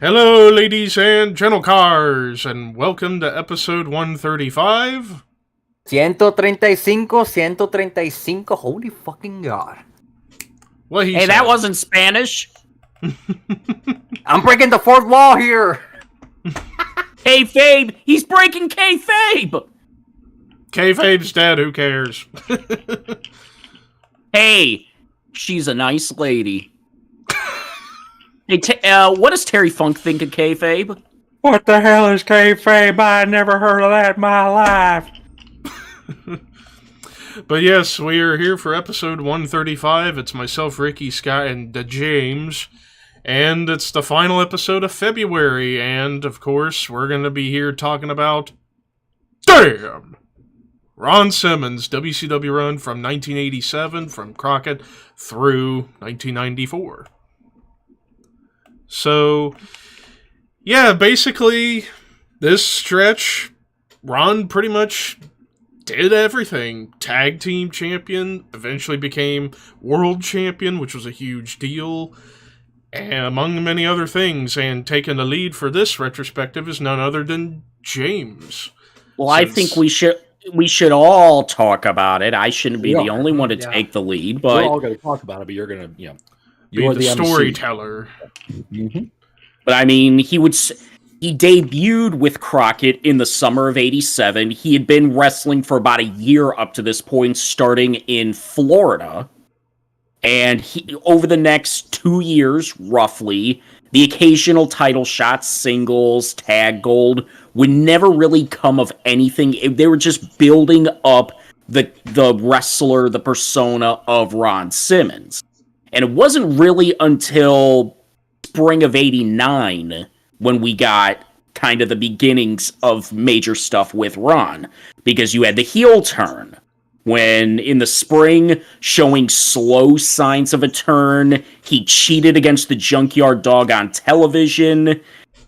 Hello, ladies and gentlecars, and welcome to episode 135. 135, 135, holy fucking god. What he Hey, said. that wasn't Spanish. I'm breaking the fourth wall here. Kayfabe, he's breaking kayfabe. Kayfabe's dead, who cares? Hey, she's a nice lady. Hey, what does Terry Funk think of kayfabe? What the hell is kayfabe? I never heard of that in my life. But yes, we are here for episode 135. It's myself, Ricky, Scott, and James. And it's the final episode of February. And, of course, we're going to be here talking about... Damn! Ron Simmons, WCW run from 1987, from Crockett through 1994. So, yeah, basically, this stretch, Ron pretty much did everything. Tag team champion, eventually became world champion, which was a huge deal, and among many other things. And taking the lead for this retrospective is none other than James. Well, I think we should all talk about it. I shouldn't be the only one to take the lead, but we're all going to talk about it. But you're going to, You're the storyteller. Mm-hmm. But I mean, he debuted with Crockett in the summer of '87. He had been wrestling for about a year up to this point, starting in Florida. And over the next 2 years, roughly, the occasional title shots, singles, tag gold, would never really come of anything. They were just building up the wrestler, the persona of Ron Simmons. And it wasn't really until spring of '89 when we got kind of the beginnings of major stuff with Ron. Because you had the heel turn, when in the spring, showing slow signs of a turn, he cheated against the Junkyard Dog on television.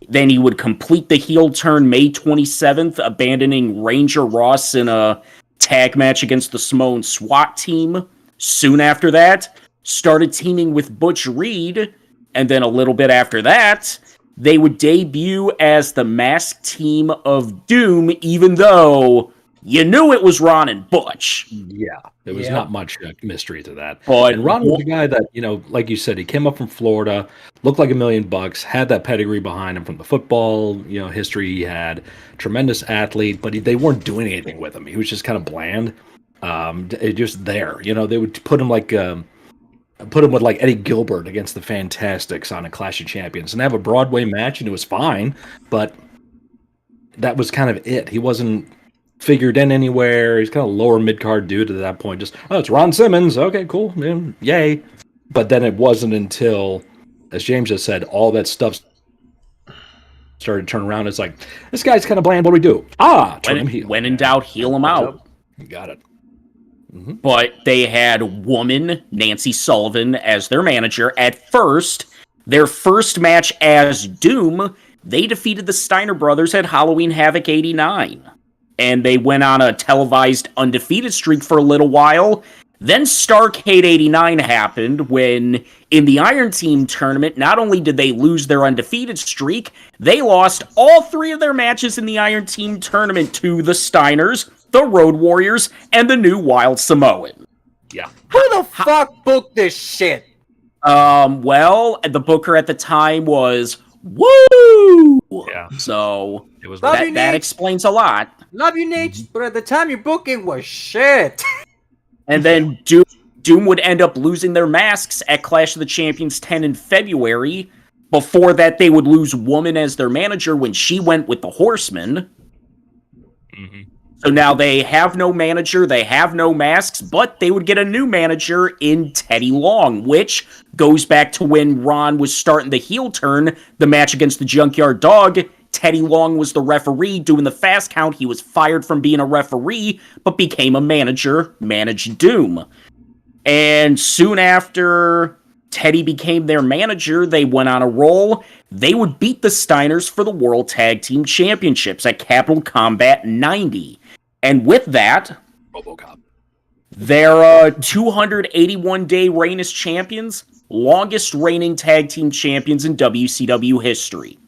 Then he would complete the heel turn May 27th, abandoning Ranger Ross in a tag match against the Samoan SWAT team. Soon after that, started teaming with Butch Reed, and then a little bit after that, they would debut as the masked team of Doom, even though you knew it was Ron and Butch. Yeah, there was not much mystery to that. But and Ron was the guy that, like you said, he came up from Florida, looked like $1 million, had that pedigree behind him from the football, history he had, tremendous athlete, but they weren't doing anything with him. He was just kind of bland, just there. They would put him with like Eddie Gilbert against the Fantastics on a Clash of Champions and have a Broadway match, and it was fine, but that was kind of it. He wasn't figured in anywhere. He's kind of lower mid-card dude at that point. Just, it's Ron Simmons. Okay, cool. Man, yay. But then it wasn't until, as James just said, all that stuff started to turn around. It's like, this guy's kind of bland. What do we do? Turn him heel. When in doubt, heel him out. You got it. Mm-hmm. But they had woman Nancy Sullivan as their manager. At first, their first match as Doom, they defeated the Steiner brothers at Halloween Havoc '89. And they went on a televised undefeated streak for a little while. Then Starrcade '89 happened when, in the Iron Team tournament, not only did they lose their undefeated streak, they lost all 3 of their matches in the Iron Team tournament to the Steiners, the Road Warriors, and the new Wild Samoan. Yeah. Who the fuck booked this shit? Well, the booker at the time was Woo! Yeah. So It was that explains a lot. Love you, Nate, but at the time your booking was shit. And then Doom would end up losing their masks at Clash of the Champions 10 in February. Before that, they would lose Woman as their manager when she went with the Horsemen. Mm-hmm. So now they have no manager, they have no masks, but they would get a new manager in Teddy Long, which goes back to when Ron was starting the heel turn, the match against the Junkyard Dog. Teddy Long was the referee doing the fast count. He was fired from being a referee, but became a manager, managed Doom. And soon after Teddy became their manager, they went on a roll. They would beat the Steiners for the World Tag Team Championships at Capital Combat 90. And with that, RoboCop. They're 281-day reign as champions, longest reigning tag team champions in WCW history.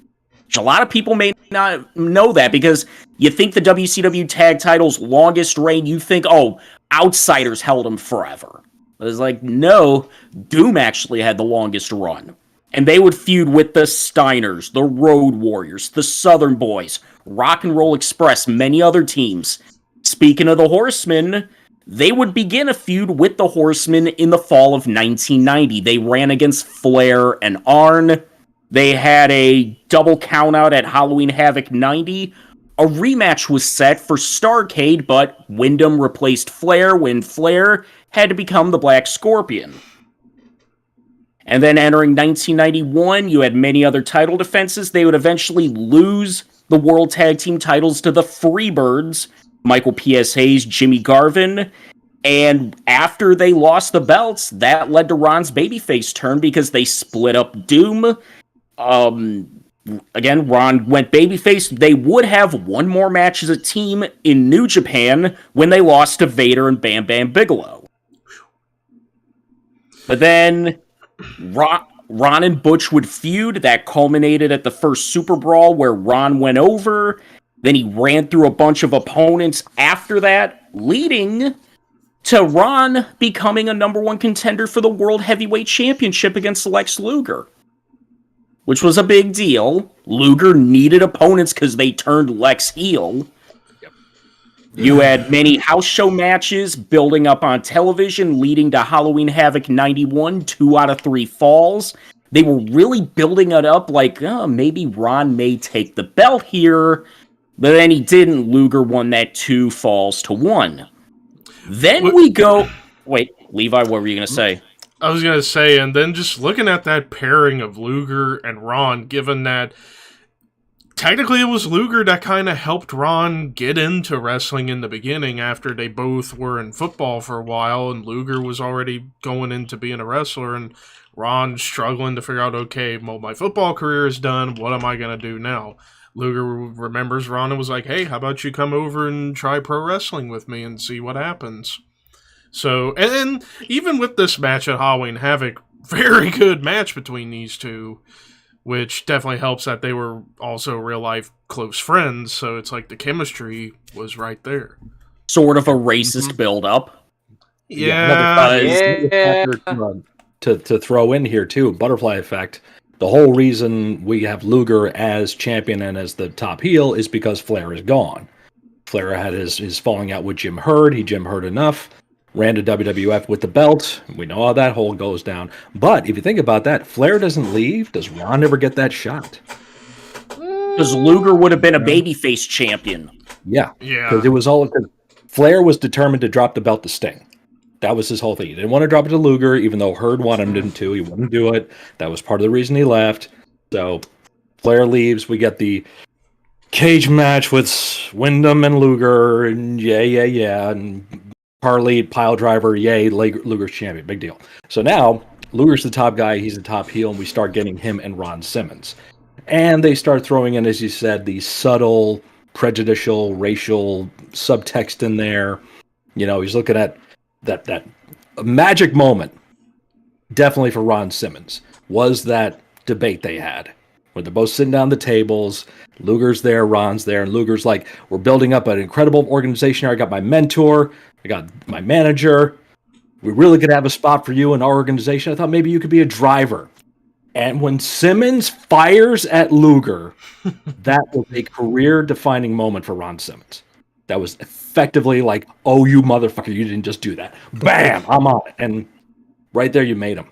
A lot of people may not know that because you think the WCW tag title's longest reign, you think, oh, outsiders held them forever. But it's like, no, Doom actually had the longest run. And they would feud with the Steiners, the Road Warriors, the Southern Boys, Rock and Roll Express, many other teams. Speaking of the Horsemen, they would begin a feud with the Horsemen in the fall of 1990. They ran against Flair and Arn. They had a double countout at Halloween Havoc 90. A rematch was set for Starrcade, but Wyndham replaced Flair when Flair had to become the Black Scorpion. And then entering 1991, you had many other title defenses. They would eventually lose the World Tag Team titles to the Freebirds, Michael P.S. Hayes, Jimmy Garvin. And after they lost the belts, that led to Ron's babyface turn because they split up Doom. Again, Ron went babyface. They would have one more match as a team in New Japan when they lost to Vader and Bam Bam Bigelow. But then Ron and Butch would feud. That culminated at the first Super Brawl where Ron went over. Then he ran through a bunch of opponents after that, leading to Ron becoming a number one contender for the World Heavyweight Championship against Lex Luger, which was a big deal. Luger needed opponents because they turned Lex heel. Yep. You had many house show matches building up on television, leading to Halloween Havoc 91, 2 out of 3 falls. They were really building it up like, oh, maybe Ron may take the belt here. But then he didn't. Luger won that 2 falls to 1. Then we go... Wait, Levi, what were you going to say? I was going to say, and then just looking at that pairing of Luger and Ron, given that technically it was Luger that kind of helped Ron get into wrestling in the beginning after they both were in football for a while, and Luger was already going into being a wrestler, and Ron struggling to figure out, okay, well, my football career is done, what am I going to do now? Luger remembers Ron and was like, hey, how about you come over and try pro wrestling with me and see what happens? So, and even with this match at Halloween Havoc, very good match between these two, which definitely helps that they were also real-life close friends, so it's like the chemistry was right there. Sort of a racist build-up. Yeah. To throw in here, too, butterfly effect. The whole reason we have Luger as champion and as the top heel is because Flair is gone. Flair had his falling out with Jim Herd. He Jim Herd enough. Ran to WWF with the belt. We know how that whole goes down. But if you think about that, Flair doesn't leave. Does Ron ever get that shot? Because Luger would have been a babyface champion. Yeah. Because it was all... Flair was determined to drop the belt to Sting. That was his whole thing. He didn't want to drop it to Luger, even though Herd wanted him to. He wouldn't do it. That was part of the reason he left. So Flair leaves. We get the cage match with Wyndham and Luger. And yeah. And Harley, pile driver, yay, Luger's champion. Big deal. So now, Luger's the top guy. He's the top heel. And we start getting him and Ron Simmons. And they start throwing in, as you said, the subtle, prejudicial, racial subtext in there. You know, he's looking at that magic moment, definitely for Ron Simmons, was that debate they had where they're both sitting down the tables. Luger's there, Ron's there, and Luger's like, we're building up an incredible organization here. I got my mentor, I got my manager. We really could have a spot for you in our organization. I thought maybe you could be a driver. And when Simmons fires at Luger, that was a career-defining moment for Ron Simmons. That was effectively like, oh, you motherfucker, you didn't just do that. Bam, I'm on it. And right there, you made him.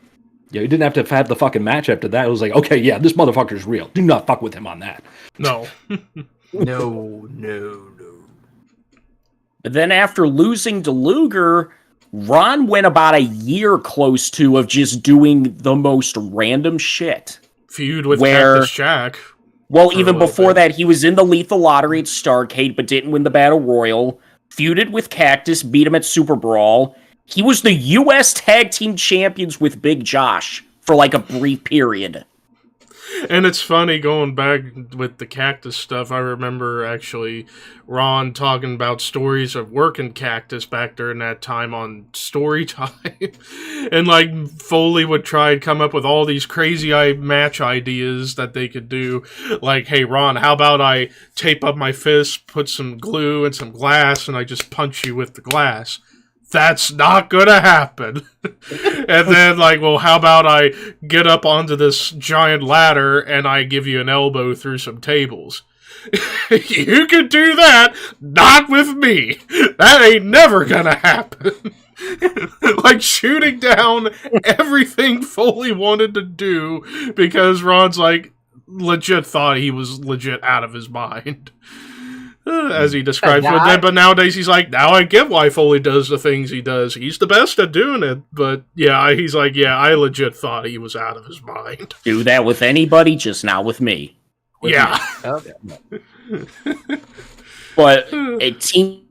Yeah, you didn't have to have the fucking match after that. It was like, okay, yeah, this motherfucker's real. Do not fuck with him on that. No. No. But then after losing to Luger, Ron went about a year close to of just doing the most random shit. Feud with Cactus Jack. Well, even before that, he was in the Lethal Lottery at Starrcade, but didn't win the Battle Royal. Feuded with Cactus, beat him at Super Brawl. He was the U.S. Tag Team Champions with Big Josh for like a brief period. And it's funny going back with the Cactus stuff. I remember actually Ron talking about stories of working Cactus back during that time on Story Time. And like Foley would try and come up with all these crazy match ideas that they could do. Like, hey Ron, how about I tape up my fist, put some glue and some glass, and I just punch you with the glass? That's not gonna happen. And then, like, well, how about I get up onto this giant ladder and I give you an elbow through some tables? You could do that, not with me. That ain't never gonna happen. Like, shooting down everything Foley wanted to do because Ron's, like, legit thought he was legit out of his mind. As he describes it. But nowadays he's like, now I get why Foley does the things he does. He's the best at doing it. But yeah, he's like, yeah, I legit thought he was out of his mind. Do that with anybody, just not with me. Yeah. But it teamed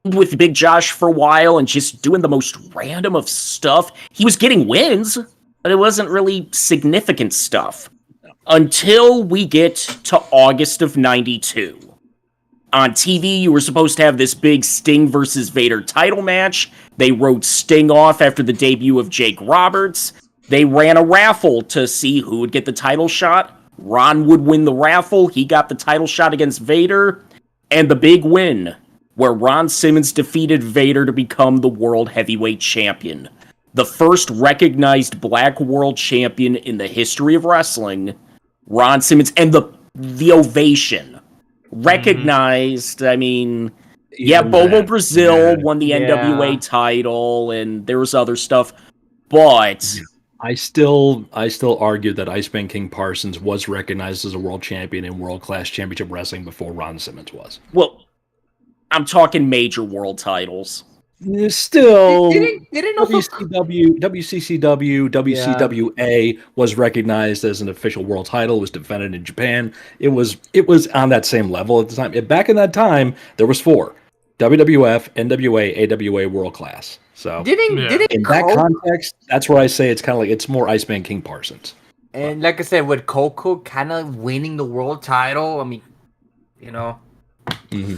with Big Josh for a while and just doing the most random of stuff. He was getting wins, but it wasn't really significant stuff. Until we get to August of 92. On TV, you were supposed to have this big Sting versus Vader title match. They wrote Sting off after the debut of Jake Roberts. They ran a raffle to see who would get the title shot. Ron would win the raffle. He got the title shot against Vader. And the big win, where Ron Simmons defeated Vader to become the World Heavyweight Champion. The first recognized Black World Champion in the history of wrestling. Ron Simmons, and the ovation. Recognized, I mean, Bobo Brazil won the NWA title, and there was other stuff, but I still argue that Iceman King Parsons was recognized as a world champion in World Class Championship Wrestling before Ron Simmons was. Well, I'm talking major world titles. Still, WCCW, WCWA was recognized as an official world title. It was defended in Japan. It was on that same level at the time. Back in that time, there was 4: WWF, NWA, AWA, World Class. So Didn't in that context, that's where I say it's kind of like it's more Iceman King Parsons. And like I said, with Coco kind of winning the world title, I mean, you know. Mm-hmm.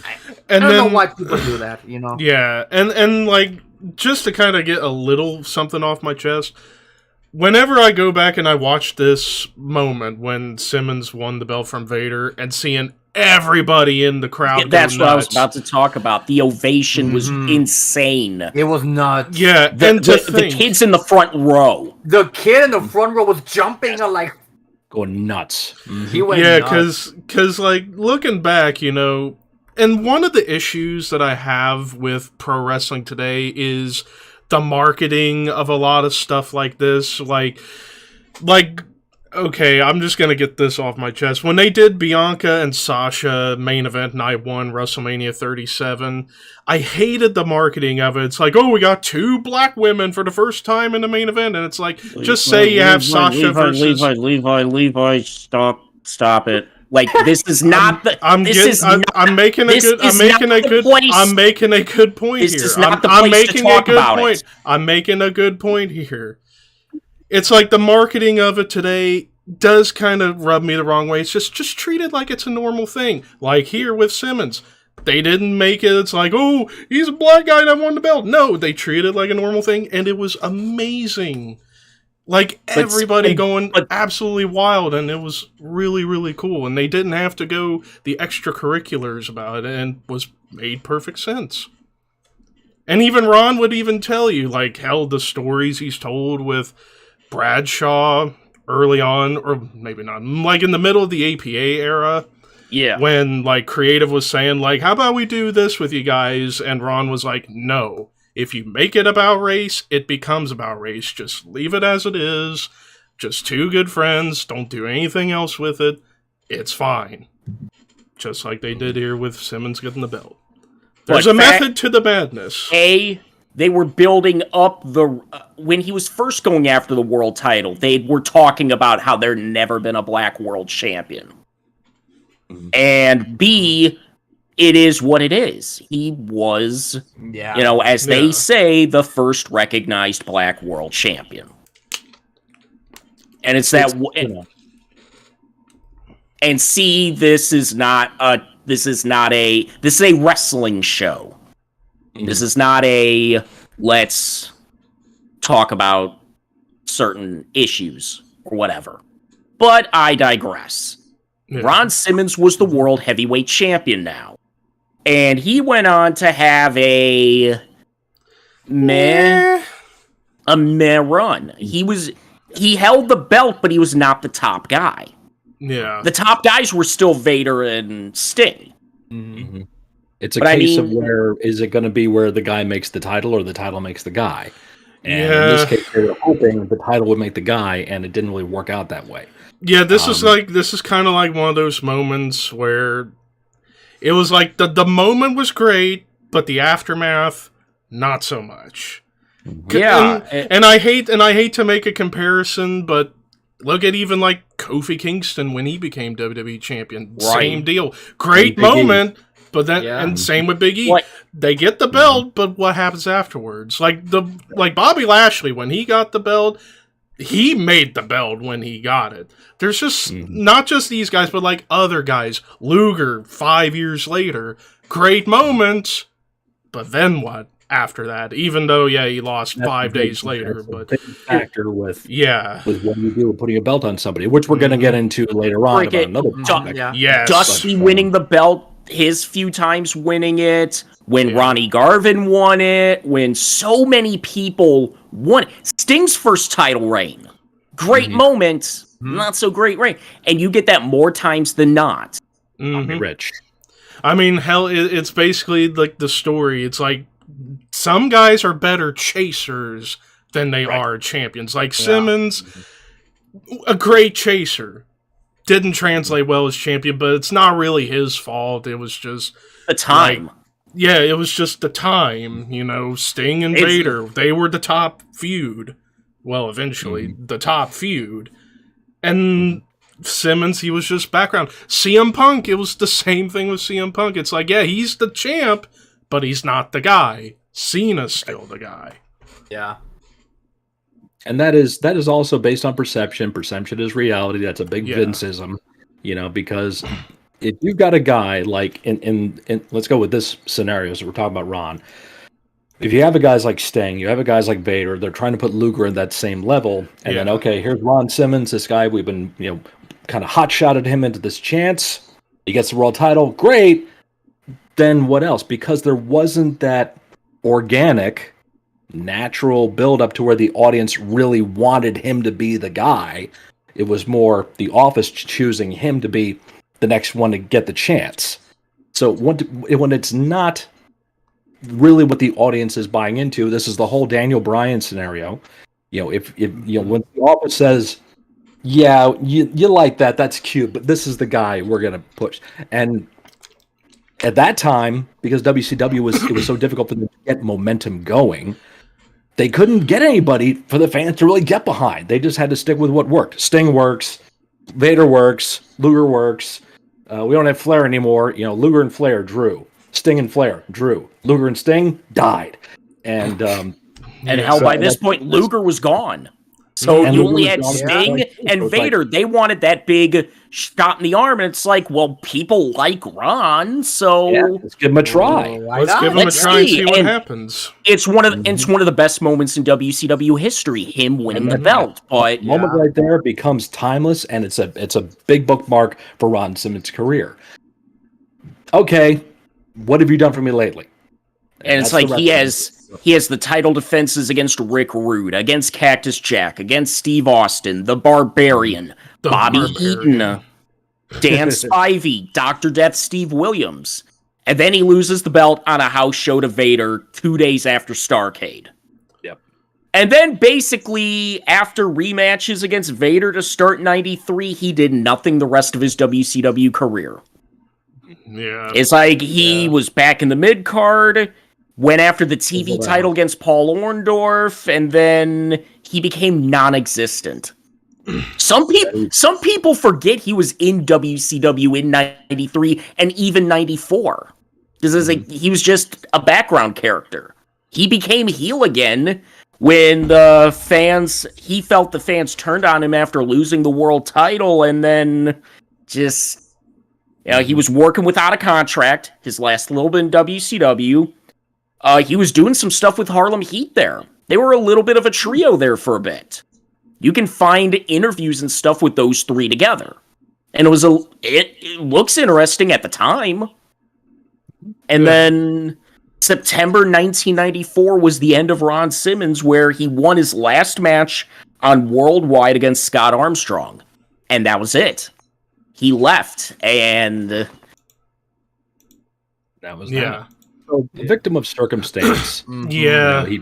I don't know why people do that, you know. Yeah, and like, just to kind of get a little something off my chest, whenever I go back and I watch this moment when Simmons won the belt from Vader and seeing everybody in the crowd that's go what nuts. I was about to talk about. The ovation was insane. It was nuts. Yeah, the kids in the front row. The kid in the front row was jumping and like going nuts. He went nuts. Because like looking back, you know, and one of the issues that I have with pro wrestling today is the marketing of a lot of stuff like this. Like, okay, I'm just gonna get this off my chest. When they did Bianca and Sasha main event night 1, WrestleMania 37, I hated the marketing of it. It's like, oh, we got 2 black women for the first time in the main event, and it's like, just say you have Sasha versus Levi. Stop it. Like, this is not the. I'm making a good point this here. Is not the place to talk about it. I'm making a good point here. It's like the marketing of it today does kind of rub me the wrong way. It's just treat it like it's a normal thing. Like here with Simmons. They didn't make it, it's like, oh, he's a black guy that won the belt. No, they treated it like a normal thing, and it was amazing. Like, everybody going absolutely wild, and it was really, really cool. And they didn't have to go the extracurriculars about it, and was made perfect sense. And even Ron would even tell you, like, hell, the stories he's told with Bradshaw early on, or maybe not, like in the middle of the APA era. Yeah. When, like, Creative was saying, like, how about we do this with you guys? And Ron was like, no. If you make it about race, it becomes about race. Just leave it as it is. Just 2 good friends. Don't do anything else with it. It's fine. Just like they did here with Simmons getting the belt. There's a method to the madness. They were building up the... when he was first going after the world title, they were talking about how there never been a black world champion. And B... it is what it is. He was, as they say, the first recognized black world champion. And it's that... And see, this is a wrestling show. This is not a let's talk about certain issues or whatever. But I digress. Yeah. Ron Simmons was the world heavyweight champion now. And he went on to have a meh run. He held the belt, but he was not the top guy. Yeah. The top guys were still Vader and Sting. Mm-hmm. It's a case of where is it going to be where the guy makes the title or the title makes the guy? And in this case, they were hoping the title would make the guy, and it didn't really work out that way. Yeah, this is kind of like one of those moments where it was like the moment was great, but the aftermath not so much. Yeah, and I hate to make a comparison, but look at even like Kofi Kingston when he became WWE champion. Right. Same deal. Great moment, but then and same with Big E. They get the belt, but what happens afterwards? Like Bobby Lashley when he got the belt, he made the belt when he got it. There's just not just these guys, but like other guys. Luger 5 years later, great moments, but then what after that? Even though he lost 5 days later, but big factor with with what you do with putting a belt on somebody, which we're going to get into later on about another topic. Dusty winning the belt, his few times winning it, when Ronnie Garvin won it, when so many people won it. Sting's first title reign. Great moment, not so great reign. And you get that more times than not. Rich. I mean, hell, it's basically like the story. It's like some guys are better chasers than they are champions. Like Simmons, a great chaser. Didn't translate well as champion, but it's not really his fault. It was just the time. It was just the time. Sting and Vader, they were the top feud. Well, eventually, the top feud. And Simmons, he was just background. CM Punk, it was the same thing with CM Punk. It's like, he's the champ, but he's not the guy. Cena's still the guy. Yeah. And that is also based on perception. Perception is reality. That's a big Vinceism, because if you've got a guy like in let's go with this scenario, so we're talking about Ron. If you have a guys like Sting, you have a guys like Vader, they're trying to put Luger in that same level, and then here's Ron Simmons, this guy we've been kind of hot-shotted him into this chance. He gets the world title, great. Then what else? Because there wasn't that organic, natural build-up to where the audience really wanted him to be the guy. It was more the office choosing him to be the next one to get the chance. So when it's not really what the audience is buying into, this is the whole Daniel Bryan scenario. If when the office says, you like that's cute, but this is the guy we're gonna push. And at that time, because WCW was so difficult for them to get momentum going, they couldn't get anybody for the fans to really get behind. They just had to stick with what worked. Sting works, Vader works, Luger works. We don't have Flair anymore. Luger and Flair drew. Sting and Flair drew. Luger and Sting died. And by this point, Luger was gone. So you only had Sting and Vader. They wanted that big shot in the arm, and it's like, well, people like Ron, so let's give him a try. Let's give him a try and see what happens. It's one of the best moments in WCW history, him winning the belt. But moment right there becomes timeless, and it's a big bookmark for Ron Simmons' career. Okay, what have you done for me lately? And it's like he has the title defenses against Rick Rude, against Cactus Jack, against Steve Austin, the Barbarian, Bobby Eaton, Dan Spivey, Dr. Death Steve Williams. And then he loses the belt on a house show to Vader 2 days after Starrcade. Yep. And then basically, after rematches against Vader to start 93, he did nothing the rest of his WCW career. Yeah. It's like he was back in the mid-card, went after the TV title against Paul Orndorff, and then he became non-existent. Some people forget he was in WCW in 93 and even 94. Because he was just a background character. He became heel again when he felt the fans turned on him after losing the world title, and then just, he was working without a contract. His last little bit in WCW. He was doing some stuff with Harlem Heat there. They were a little bit of a trio there for a bit. You can find interviews and stuff with those three together. And it looks interesting at the time. And then September 1994 was the end of Ron Simmons, where he won his last match on Worldwide against Scott Armstrong. And that was it. He left, and that was that. So, victim of circumstance. Yeah. He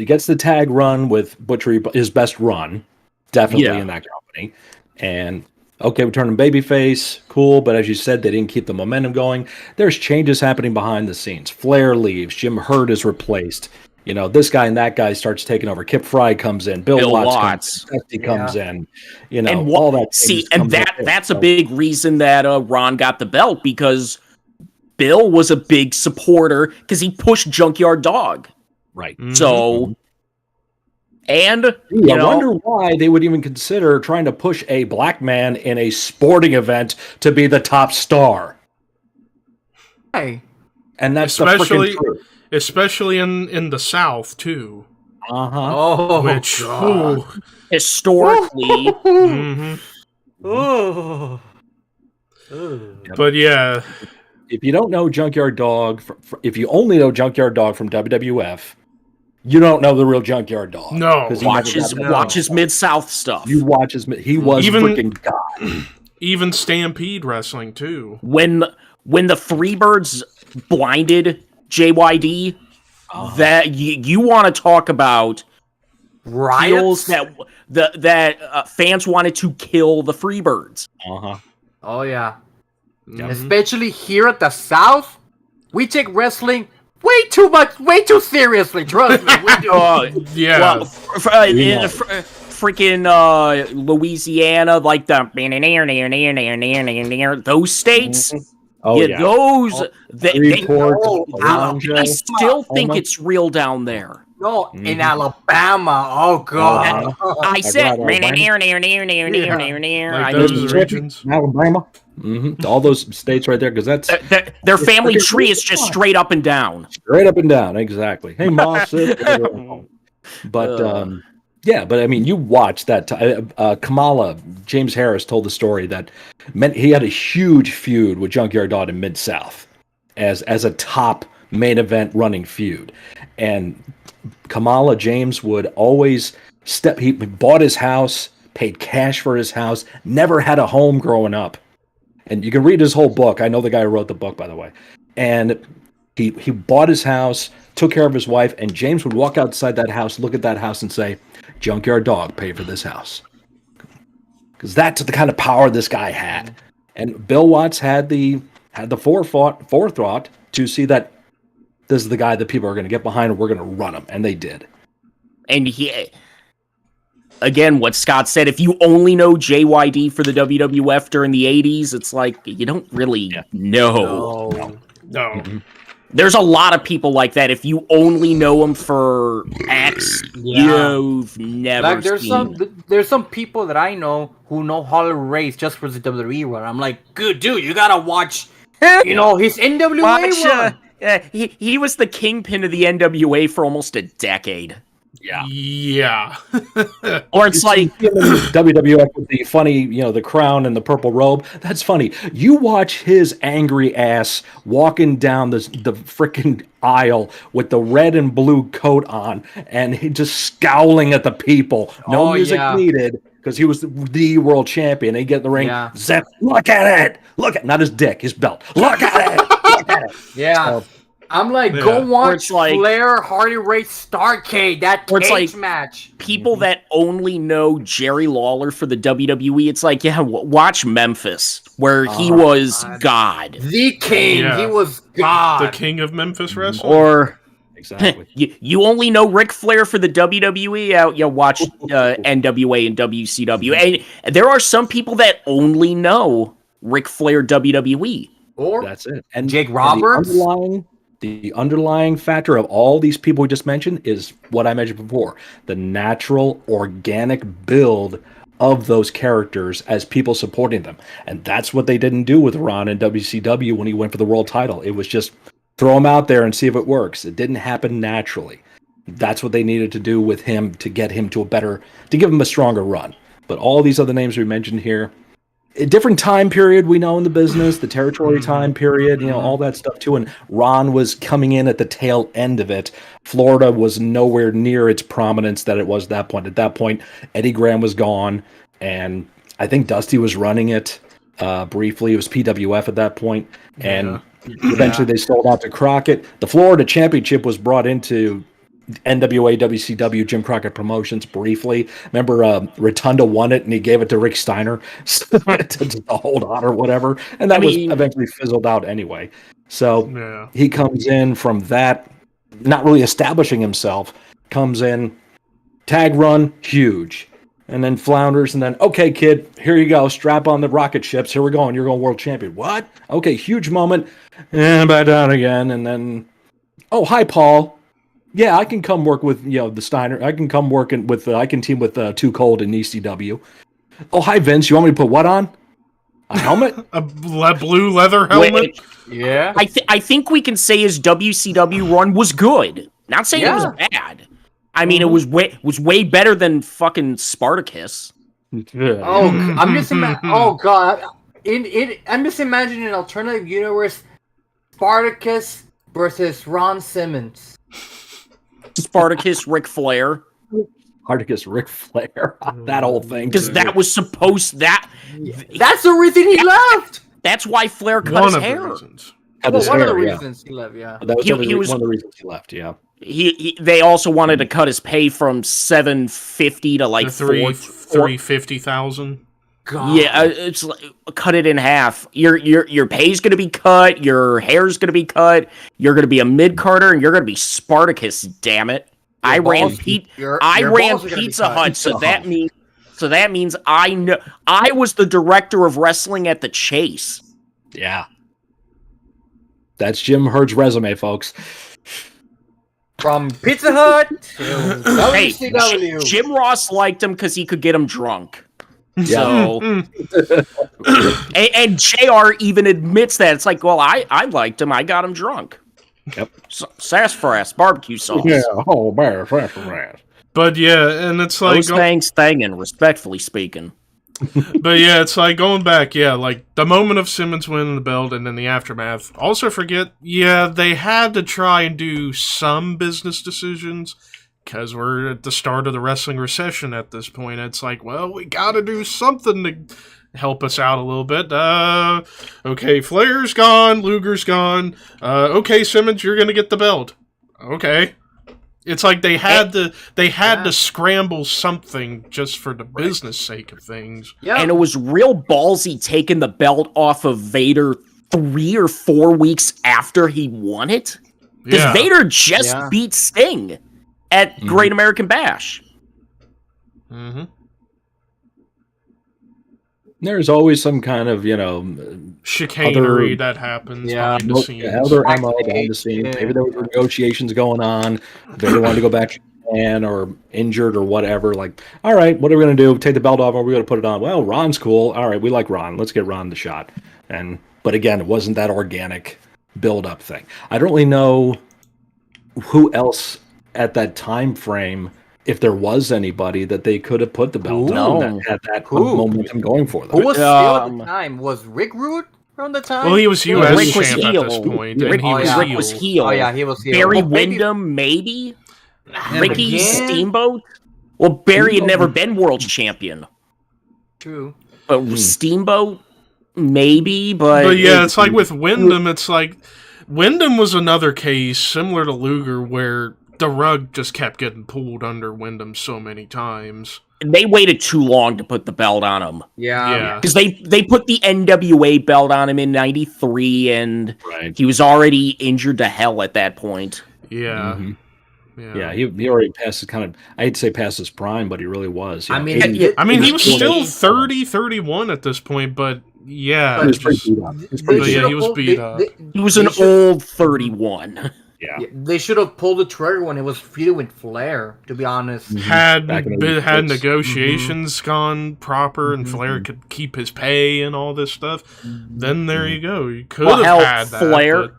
gets the tag run with Butchery, his best run, definitely in that company. And okay, we turn him babyface, cool. But as you said, they didn't keep the momentum going. There's changes happening behind the scenes. Flair leaves. Jim Hurt is replaced. This guy and that guy starts taking over. Kip Fry comes in. Bill Watts. Comes in. And all that. See, and that's a big reason that Ron got the belt, because Bill was a big supporter because he pushed Junkyard Dog. Right. So, and I wonder why they would even consider trying to push a black man in a sporting event to be the top star. Hey, and that's the freaking truth. Especially in the South too. Oh, which historically. But yeah. If you don't know Junkyard Dog, if you only know Junkyard Dog from WWF, you don't know the real Junkyard Dog. No, watch his Mid-South stuff. You watch his. He was freaking God. Even Stampede Wrestling too. When the Freebirds blinded JYD, that you want to talk about riots that fans wanted to kill the Freebirds. Oh yeah. Especially here at the South, we take wrestling way too seriously. Trust me, we do. Yeah. Well, freaking Louisiana, like those states. Those they still think it's real down there. No, in Alabama. Oh God! I said those regions. Alabama. All those states right there, because that's their family tree is just straight up and down. Straight up and down, exactly. Hey, Moss. But but I mean, you watch that. Kamala, James Harris told the story that he had a huge feud with Junkyard Dog in Mid-South as a top main event running feud, and Kamala James would always he bought his house, paid cash for his house, never had a home growing up. And you can read his whole book. I know the guy who wrote the book, by the way. And he bought his house, took care of his wife, and James would walk outside that house, look at that house, and say, Junkyard Dog, pay for this house. Because that's the kind of power this guy had. And Bill Watts had the forethought to see that this is the guy that people are going to get behind, and we're going to run him. And they did. And again, what Scott said, if you only know JYD for the WWF during the 80s, it's like, you don't really know. No. There's a lot of people like that. If you only know them for X, you've never seen there's some people that I know who know Harley Race just for the WWE run. I'm like, good dude, you gotta watch, his NWA run. He was the kingpin of the NWA for almost a decade. Yeah. Or it's like WWF with the funny, the crown and the purple robe. That's funny. You watch his angry ass walking down the freaking aisle with the red and blue coat on, and he just scowling at the people. No music needed, because he was the world champion. They get in the ring. Zep, look at it. Look at not his dick, his belt. Look at it. Look at it. Yeah. I'm like, go watch Flair, Hardy Race, Starrcade, that cage match. People that only know Jerry Lawler for the WWE, it's like, watch Memphis, where he was God. The king. Yeah. He was God. The king of Memphis wrestling. Or you only know Ric Flair for the WWE, watch NWA and WCW. And there are some people that only know Ric Flair WWE. Or that's it. And Jake Roberts. The underlying factor of all these people we just mentioned is what I mentioned before. The natural, organic build of those characters as people supporting them. And that's what they didn't do with Ron in WCW when he went for the world title. It was just throw him out there and see if it works. It didn't happen naturally. That's what they needed to do with him to get him to give him a stronger run. But all these other names we mentioned here, a different time period we know in the business, the territory time period, all that stuff too. And Ron was coming in at the tail end of it. Florida was nowhere near its prominence that it was at that point. At that point, Eddie Graham was gone, and I think Dusty was running it briefly. It was PWF at that point, and eventually they sold out to Crockett. The Florida Championship was brought into NWA, WCW, Jim Crockett Promotions briefly. Remember, Rotunda won it and he gave it to Rick Steiner to hold on or whatever. And that was eventually fizzled out anyway. So he comes in from that, not really establishing himself, comes in, tag run, huge. And then flounders, and then, okay, kid, here you go. Strap on the rocket ships. Here we're going. You're going world champion. What? Okay, huge moment. And back down again. And then, oh, hi, Paul. Yeah, I can come work with the Steiner. I can come working with. I can team with Too Cold in ECW. Oh, hi Vince. You want me to put what on? A helmet? A blue leather helmet? Wait, yeah. I think we can say his WCW run was good. Not saying it was bad. I mean, it was way better than fucking Spartacus. Oh, I'm just oh god, I'm just imagining an alternative universe: Spartacus versus Ron Simmons. Spartacus, Ric Flair. Spartacus, Ric Flair. That whole thing. Because that was supposed that. That's the reason he left. That's why Flair cut his hair. One of the reasons he left. Yeah. That was one of the reasons he left. Yeah. They also wanted to cut his pay from $750 to like $350,000. Yeah, it's like, cut it in half. Your pay's gonna be cut. Your hair's gonna be cut. You're gonna be a mid-carder, and you're gonna be Spartacus. Damn it! I ran Pizza Hut, so that means I know I was the director of wrestling at the Chase. Yeah, that's Jim Hurd's resume, folks. From Pizza Hut to WCW. Jim Ross liked him because he could get him drunk. Yeah. So, and JR even admits that. It's like, well, I liked him. I got him drunk. Yep. Sassafras, barbecue sauce. Yeah, oh, man, sassafras. But yeah, and it's like... Those things thangin', respectfully speaking. But yeah, it's like going back, like the moment of Simmons winning the belt and then the aftermath. Also forget, they had to try and do some business decisions because we're at the start of the wrestling recession at this point. It's like, well, we gotta do something to help us out a little bit. Okay, Flair's gone, Luger's gone. Okay, Simmons, you're gonna get the belt. Okay. It's like they had to scramble something just for the business sake of things. Yeah. And it was real ballsy taking the belt off of Vader 3 or 4 weeks after he won it. Because Vader just beat Sting at Great American Bash. Mm-hmm. There's always some kind of, chicanery that happens behind the scenes. Other MO behind the scenes. Maybe there were negotiations going on. They wanted to go back to Japan or injured or whatever. Like, all right, what are we going to do? Take the belt off or we're going to put it on? Well, Ron's cool. All right, we like Ron. Let's get Ron the shot. But again, it wasn't that organic build-up thing. I don't really know who else at that time frame, if there was anybody that they could have put the belt on that had that momentum going for them. Who was still at the time? Was Rick Rude around the time? Well, he was U.S. champ at this point. Rick was heel. Oh, yeah, he was heel. Barry Windham, maybe? Ricky Steamboat? Well, Barry had never been world champion. True. But Steamboat? Maybe, but yeah, it's like with Windham, it's like Windham was another case similar to Luger where the rug just kept getting pulled under Windham so many times. They waited too long to put the belt on him. Yeah. Because they put the NWA belt on him in 93, and he was already injured to hell at that point. Yeah. Mm-hmm. Yeah, he already passed his kind of, I hate to say past his prime, but he really was. I mean, he was still 30, 31 at this point, but yeah. He was pretty beat up. He was beat up. He was an old 31. Yeah. They should have pulled the trigger when it was feuding with Flair, to be honest. Had Back in the had 80s. negotiations gone proper and Flair could keep his pay and all this stuff, then there you go. You could have had that.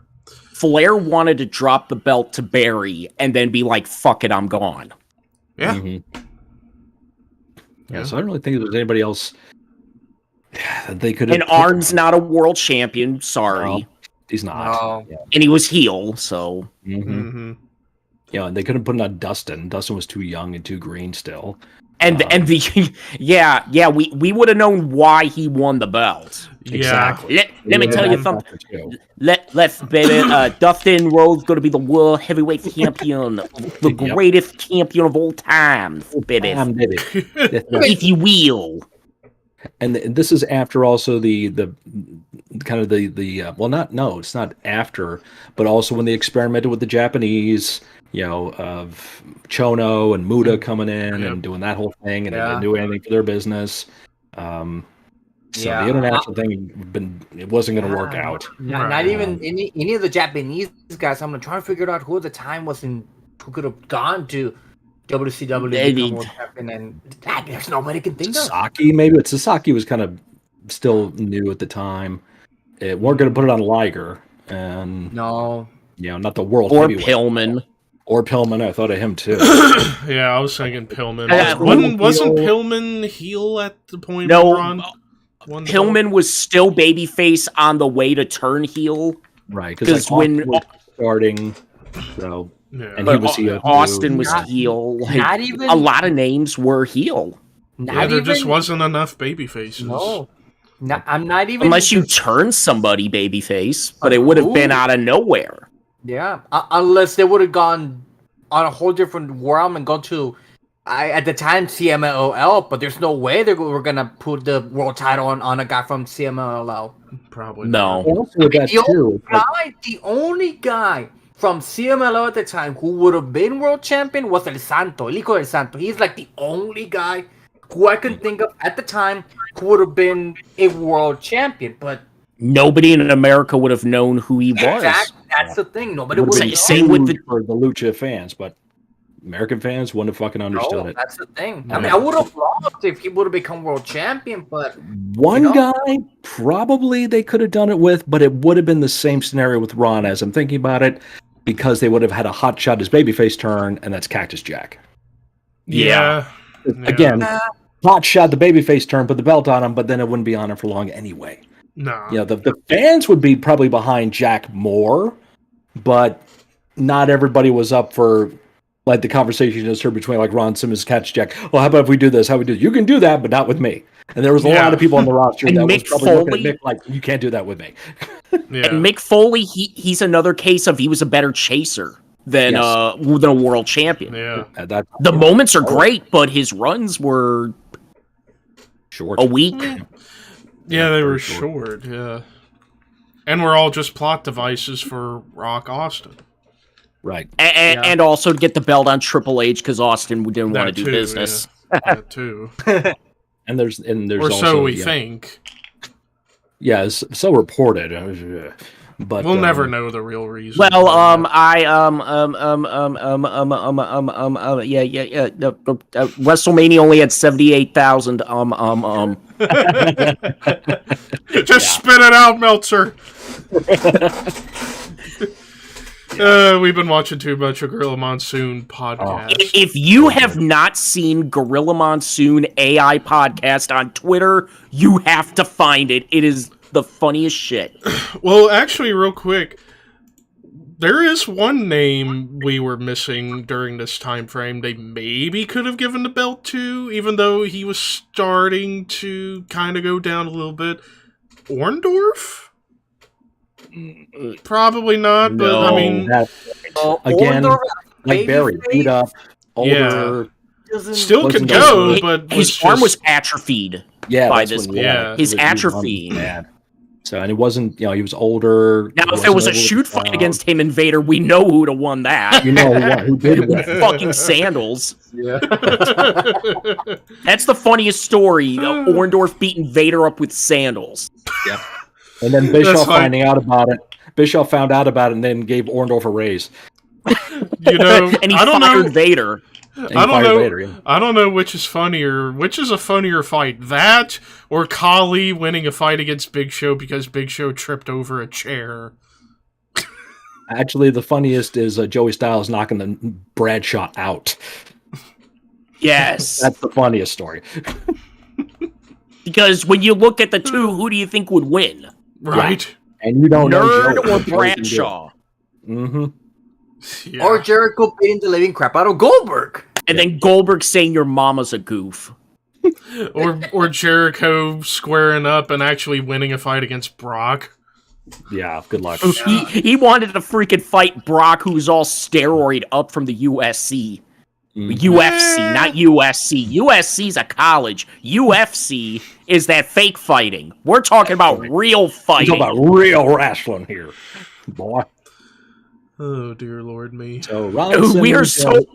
Flair wanted to drop the belt to Barry and then be like, "Fuck it, I'm gone." Yeah. Yeah, so I don't really think there's anybody else that they could have. And Arn's not a world champion. Sorry, No, he's not. No. Yeah. and he was heel, so Mm-hmm. Yeah, and they couldn't put on Dustin. Dustin was too young and too green still. and we would have known why he won the belt. Yeah. Exactly. Let me tell you something. Let's baby, Dustin Rhodes going to be the world heavyweight champion, the greatest champion of all time, baby, if you will. And this is after also the kind of the well, it's not after, but also when they experimented with the Japanese, of Chono and Muda coming in and doing that whole thing, and they didn't do anything for their business. So the international thing it wasn't going to work out. Not even any of the Japanese guys. I'm trying to figure out who at the time who could have gone to WCW to become world champion, and there's nobody can think of. Sasaki, maybe, but Sasaki was kind of still new at the time. It weren't going to put it on Liger, and no, not the world Or heavyweight. Pillman. Or Pillman, I thought of him too. Yeah, I was thinking Pillman. Wasn't Pillman heel at the point? No, Ron Pillman was still babyface on the way to turn heel. Right, because when was starting, so and but he was heel. Austin was heel. Not even a lot of names were heel. There just wasn't enough baby faces. No, I'm not even. Unless you turn somebody babyface, but it would have been out of nowhere. Yeah, unless they would have gone on a whole different realm and go to, at the time, CMLL, but there's no way they were going to put the world title on a guy from CMLL. Probably no. The only guy from CMLL at the time who would have been world champion was El Santo, El Hijo del Santo. He's like the only guy who I can think of at the time who would have been a world champion, but nobody in America would have known who he was. Exactly. That's the thing. Nobody would have same with the Lucha fans, but American fans wouldn't have fucking understood it. That's the thing. I mean, I would have loved if he would have become world champion, but one guy probably they could have done it with, but it would have been the same scenario with Ron as I'm thinking about it, because they would have had a hot shot as babyface turn, and that's Cactus Jack. Yeah. Again, hot shot the babyface turn, put the belt on him, but then it wouldn't be on him for long anyway. No. The fans would be probably behind Jack more, but not everybody was up for like the conversation just heard between like Ron Simmons, Catch Jack. Well, how about if we do this? How we do? You can do that, but not with me. And there was a lot of people on the roster and that Mick was probably looking Foley, at Mick like, you can't do that with me. And Mick Foley, he's another case of he was a better chaser than a world champion. Yeah. The moments are great, but his runs were short. A week. Yeah, they were short, yeah. And we're all just plot devices for Rock Austin. Right. And also to get the belt on Triple H because Austin didn't want to do business. Yeah. That too. And there's or also, so we think. Yeah, it's so reported. But we'll never know the real reason. Well, WrestleMania only had 78,000. Just spit it out, Meltzer. We've been watching too much of Gorilla Monsoon podcast. If you have not seen Gorilla Monsoon AI podcast on Twitter, you have to find it. It is the funniest shit. Well, actually, real quick, there is one name we were missing during this time frame they maybe could have given the belt to, even though he was starting to kind of go down a little bit. Orndorff? Probably not, but I mean... again, like Barry, beat up, older... Still could go, but his arm was atrophied by this point. Yeah. His atrophy. So, and it wasn't, he was older. Now, if there was a shoot fight against him and Vader, we know who would have won that. You know who did win. Fucking Sandals. Yeah. That's the funniest story. Orndorff beating Vader up with sandals. Yeah. And then Bischoff finding out about it. Bischoff found out about it and then gave Orndorff a raise. You know, And he I don't fired know. Vader. I don't know. Vader, yeah. I don't know which is funnier. Which is a funnier fight, that or Khali winning a fight against Big Show because Big Show tripped over a chair? Actually, the funniest is Joey Styles knocking the Bradshaw out. Yes. That's the funniest story. Because when you look at the two, who do you think would win? Right. And you don't know Nerd Joey. or Joey can do it. Bradshaw? Mm-hmm. Yeah. Or Jericho beating the living crap out of Goldberg. And then Goldberg saying your mama's a goof. or Jericho squaring up and actually winning a fight against Brock. Yeah, good luck. He wanted to freaking fight Brock, who's all steroid up from the USC. UFC, not USC. USC's a college. UFC is that fake fighting. We're talking about real We're fighting. talking about real wrestling here, boy. Oh dear Lord me. So Ron We are Simmons,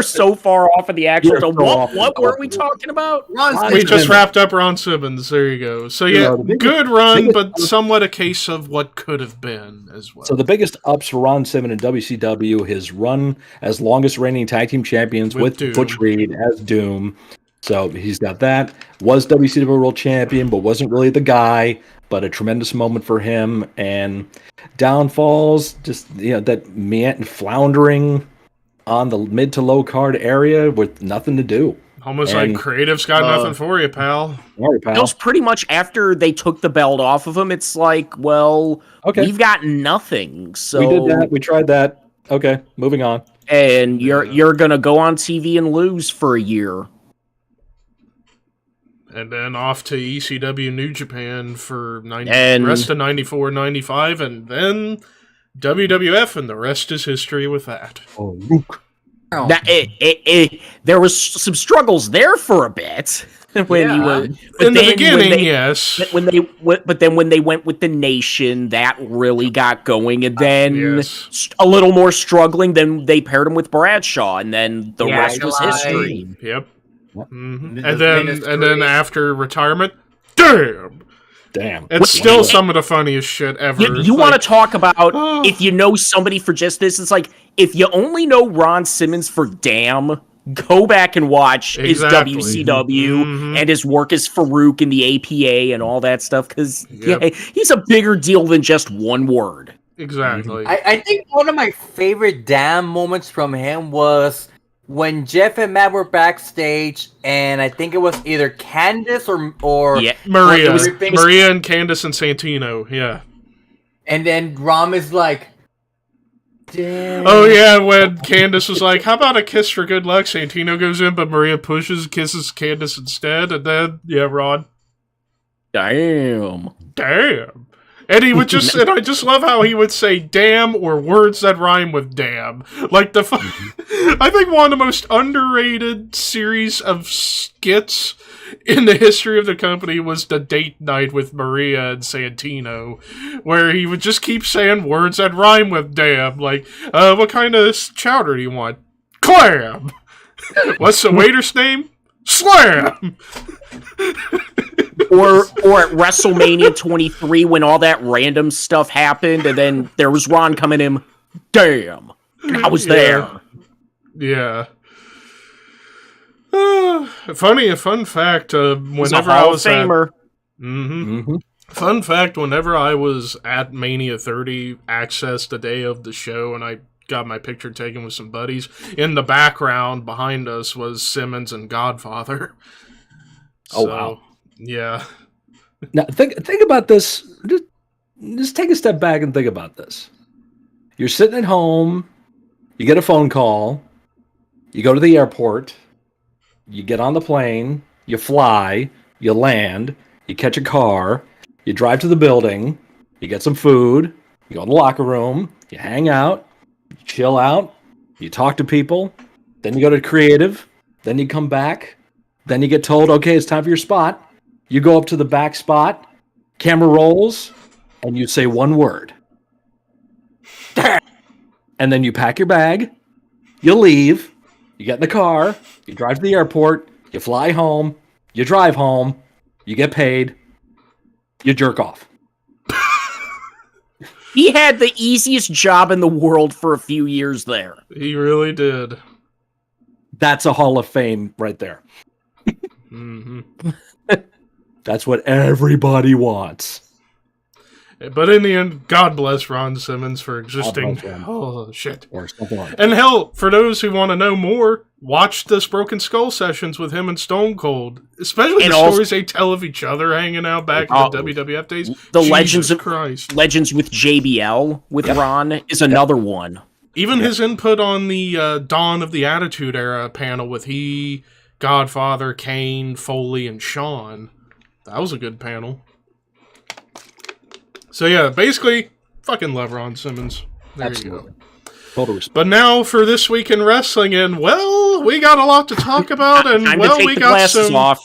so far off of the actual. You're So so off what the were top. we talking about? Ron Ron We Simmons. just wrapped up Ron Simmons. There you go. So yeah, the biggest- good run, biggest- but somewhat a case of what could have been as well. So the biggest ups for Ron Simmons in WCW, his run as longest reigning tag team champions With with Doom. Butch Reed as Doom. So he's got that. Was WCW World Champion, but wasn't really the guy. But a tremendous moment for him. And downfalls, just that floundering on the mid to low card area with nothing to do. Almost and- like creative's got nothing for you, pal. All right, pal. It was pretty much after they took the belt off of him. It's like, well, Okay. we've got nothing. So We did that. We tried that. Okay, moving on. and you're gonna go on TV and lose for a year. And then off to ECW New Japan for And- rest of 94, 95, and then WWF, and the rest is history with that. Oh, Luke. Oh. Now, there was some struggles there for a bit when he Yeah. was In the beginning, yes. but then when they went with the Nation, that really got going, and then Yes. a little more struggling. Then they paired him with Bradshaw, and then the Yeah, rest was July. history. Yep. What? Mhm. The And then Ministry. after retirement, damn! Damn. It's still some of the funniest shit ever. You want to talk about Oh. if you know somebody for just this? It's like if you only know Ron Simmons for Damn, go back and watch Exactly. his WCW Mhm. and his work as Farouk in the APA and all that stuff. Because Yep. he's a bigger deal than just one word. Exactly. I think one of my favorite damn moments from him was when Jeff and Matt were backstage, and I think it was either Candice or Yeah, Maria. it was- Maria and Candice and Santino, yeah. and then Rom is like, damn. Oh yeah, when Candice was like, how about a kiss for good luck? Santino goes in, but Maria kisses Candice instead, and then, yeah, Ron. damn. Damn. And he would just, and I just love how he would say damn or words that rhyme with damn. Like I think one of the most underrated series of skits in the history of the company was the date night with Maria and Santino, where he would just keep saying words that rhyme with damn. Like, what kind of chowder do you want? Clam! What's the waiter's name? Slam! Or at WrestleMania 23 when all that random stuff happened, and then there was Ron coming in. Damn, I was there. Yeah. A fun fact. He's a Whenever Hall I of was at, Famer. Mm-hmm. fun fact. Whenever I was at Mania 30, access the day of the show, and I got my picture taken with some buddies. In the background behind us was Simmons and Godfather. Oh, wow. Yeah. Now think about this. Just take a step back and think about this. You're sitting at home, you get a phone call, you go to the airport, you get on the plane, you fly, you land, you catch a car, you drive to the building, you get some food, you go in the locker room, you hang out, you chill out, you talk to people, then you go to creative, then you come back, then you get told, okay, it's time for your spot. You go up to the back spot, camera rolls, and you say one word. And then you pack your bag, you leave, you get in the car, you drive to the airport, you fly home, you drive home, you get paid, you jerk off. He had the easiest job in the world for a few years there. He really did. That's a Hall of Fame right there. Mm-hmm. That's what everybody wants. But in the end, God bless Ron Simmons for existing. Oh, shit. Or something like that. And hell, for those who want to know more, watch this Broken Skull sessions with him and Stone Cold. Especially And the also, stories they tell of each other hanging out back in the WWF days. The Jesus Christ. Legends with JBL with Ron is another one. Even his input on the Dawn of the Attitude Era panel with he, Godfather, Kane, Foley, and Shawn. That was a good panel. So yeah, basically, fucking love Ron Simmons. There Absolutely. you go. Total respect. But now for This Week in Wrestling, and well, we got a lot to talk about, and Time well, to take we the got glasses some off.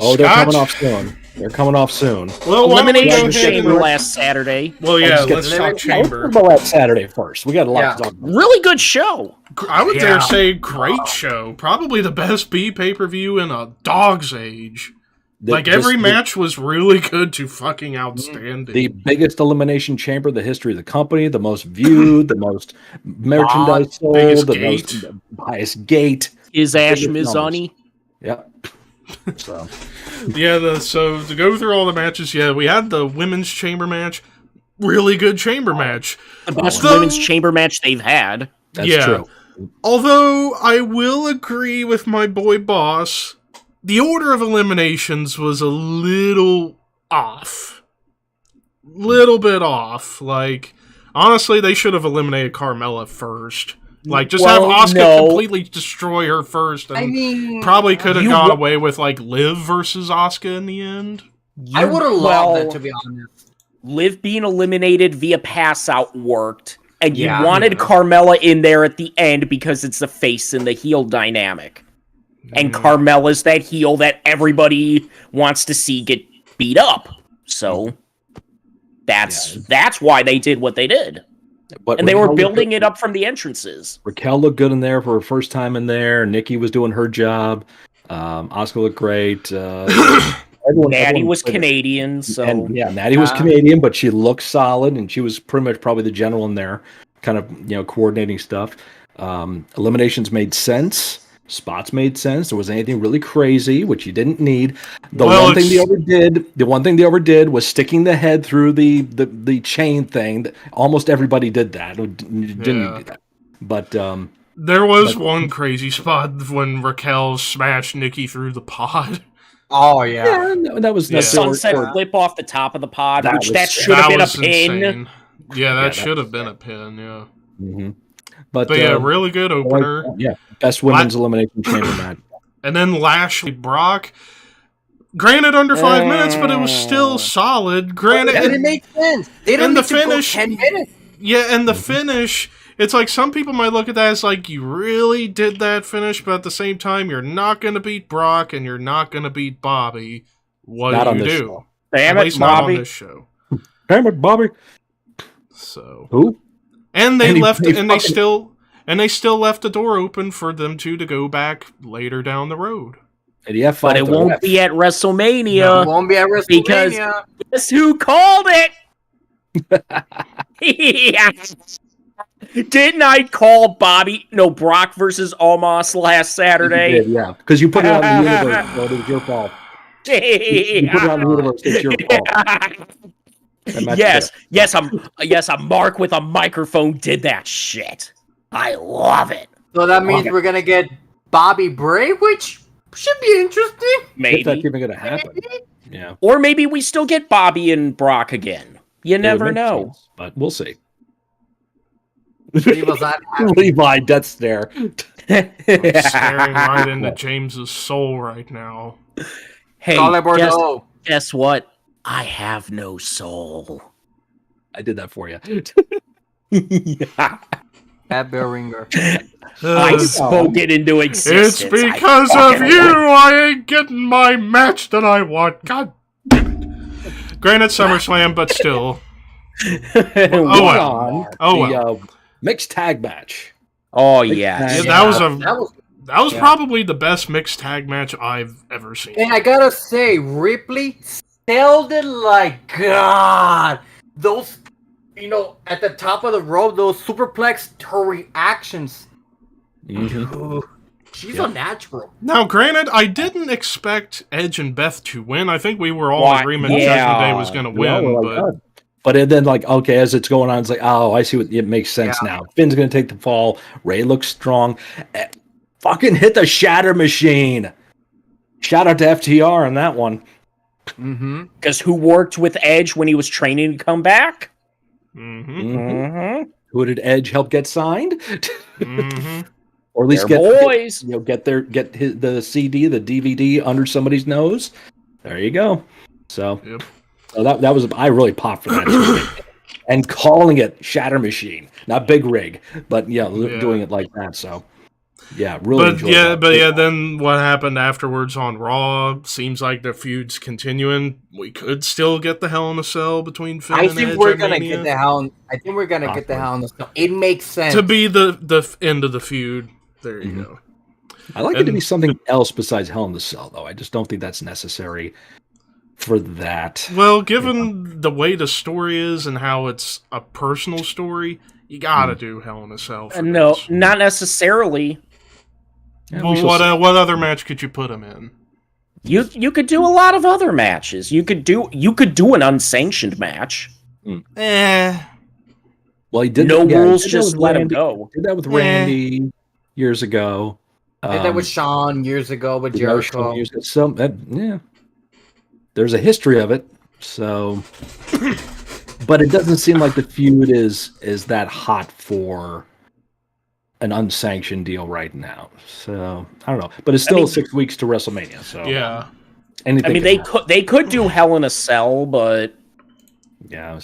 Oh, they're Scotch. coming off soon. They're coming off soon. Well, why don't we Elimination go ahead Chamber and... last Saturday. Well, yeah, Let's get let's to talk Let's Chamber. talk about that Saturday first. We got a lot to talk about. Really good show. I would Yeah. dare say great show. Probably the best B pay-per-view in a dog's age. Like, every match was really good to fucking outstanding. The biggest elimination chamber in the history of the company, the most viewed, the most merchandise sold, biggest the gate. most highest gate. Is Ash Biggest Mizani? Yep. So Yeah, so to go through all the matches, yeah, we had the women's chamber match. Really good chamber match. The best Though- women's chamber match they've had. that's Yeah. true. Although, I will agree with my boy Boss, the order of eliminations was a little off. Little bit off. Like, honestly, they should have eliminated Carmella first. Like, just have Asuka completely destroy her first. And I mean, probably could have you got wa- away with, like, Liv versus Asuka in the end. I would have loved that, to be honest. Liv being eliminated via pass out worked, and you Yeah. wanted Carmella in there at the end because it's the face and the heel dynamic. And Carmella's that heel that everybody wants to see get beat up. So that's why they did what they did. But And they were Raquel building looked it up from the entrances. Raquel looked good in there for her first time in there. Nikki was doing her job. Asuka looked great. Natty was Canadian, so And, yeah, Natty was Canadian, but she looked solid, and she was pretty much probably the general in there, kind of coordinating stuff. Eliminations made sense. Spots made sense. There wasn't anything really crazy, which you didn't need. The one thing they overdid was sticking the head through the chain thing. Almost everybody did that. Didn't do that. But There was one crazy spot when Raquel smashed Nikki through the pod. Oh, yeah. that was the sunset flip off the top of the pod, That which was- that should have been a was pin. insane. Yeah, that that should have been a pin, yeah. Mm-hmm. But yeah, really good opener. Best women's elimination chamber match. And then Lashley Brock. Granted, under 5 minutes, but it was still solid. Granted, But it made sense. They and don't the need to go finish- 10 minutes. yeah, and the finish, it's like some people might look at that as like, you really did that finish, but at the same time, you're not going to beat Brock and you're not going to beat Bobby. What Not do on you this do? show. Damn At it, least not on Bobby. this show. Damn it, Bobby. So, Who? and they And he- left, he and they fucking- still left the door open for them two to go back later down the road. And he F But it won't be at WrestleMania. It won't be at WrestleMania. Because- Guess who called it? Didn't I call Brock versus Omos last Saturday? You did, yeah, because you put it on the universe, so it was your fault. You put it on the universe, it's your fault. That match Yes, a Mark with a microphone did that shit. I love it. So that means we're going to get Bobby Bray, which should be interesting. If that's Maybe. even going to happen. Yeah. Or maybe we still get Bobby and Brock again. You never It would make know. sense, but we'll see. Levi's not happy. Levi, death stare. I'm staring right into James's soul right now. Hey, Call it Bordeaux. guess what? I have no soul. I did that for you. That Bill Ringer. I spoke it into existence. It's because of you I ain't getting my match that I want. God damn it. Granted, SummerSlam, but still. Oh well. Oh well. Mixed tag match. Oh yeah. Yeah, that was probably the best mixed tag match I've ever seen. And I gotta say, Ripley sounded like God. at the top of the rope, those superplex, her reactions. Mhm. She's a natural. Now, granted, I didn't expect Edge and Beth to win. I think we were all in Why, agreement yeah. Judgment Day was going to win, Like, but oh. But then, like, okay, as it's going on, it's like, oh, I see what it makes sense now. Finn's going to take the fall. Ray looks strong. Fucking hit the shatter machine. Shout out to FTR on that one. Because who worked with Edge when he was training to come back? Mm-hmm. Who did Edge help get signed? Mm-hmm. Or at least They're boys. get the CD, the DVD under somebody's nose. There you go. So, Yep. so that was, I really popped for that. And calling it Shatter Machine, not Big Rig, but doing it like that. So, yeah, really. But then what happened afterwards on Raw seems like the feud's continuing. We could still get the Hell in a Cell between Finn and Edge. I think we're gonna get the Hell in a Cell. It makes sense to be the end of the feud. There you go. I like it to be something else besides Hell in the Cell, though. I just don't think that's necessary for that. Well, given the way the story is and how it's a personal story, you gotta do Hell in a Cell. For No, this. not necessarily. Yeah, Well, what other match could you put him in? You could do a lot of other matches. You could do an unsanctioned match. Well, he did No rules, he did that just with let him Randy. go. Did that with Randy years ago. did that with Shawn years ago with Jericho. There's a history of it. So, but it doesn't seem like the feud is that hot for an unsanctioned deal right now. So I don't know, but it's still 6 weeks to WrestleMania. So Yeah. They could do Hell in a Cell, but you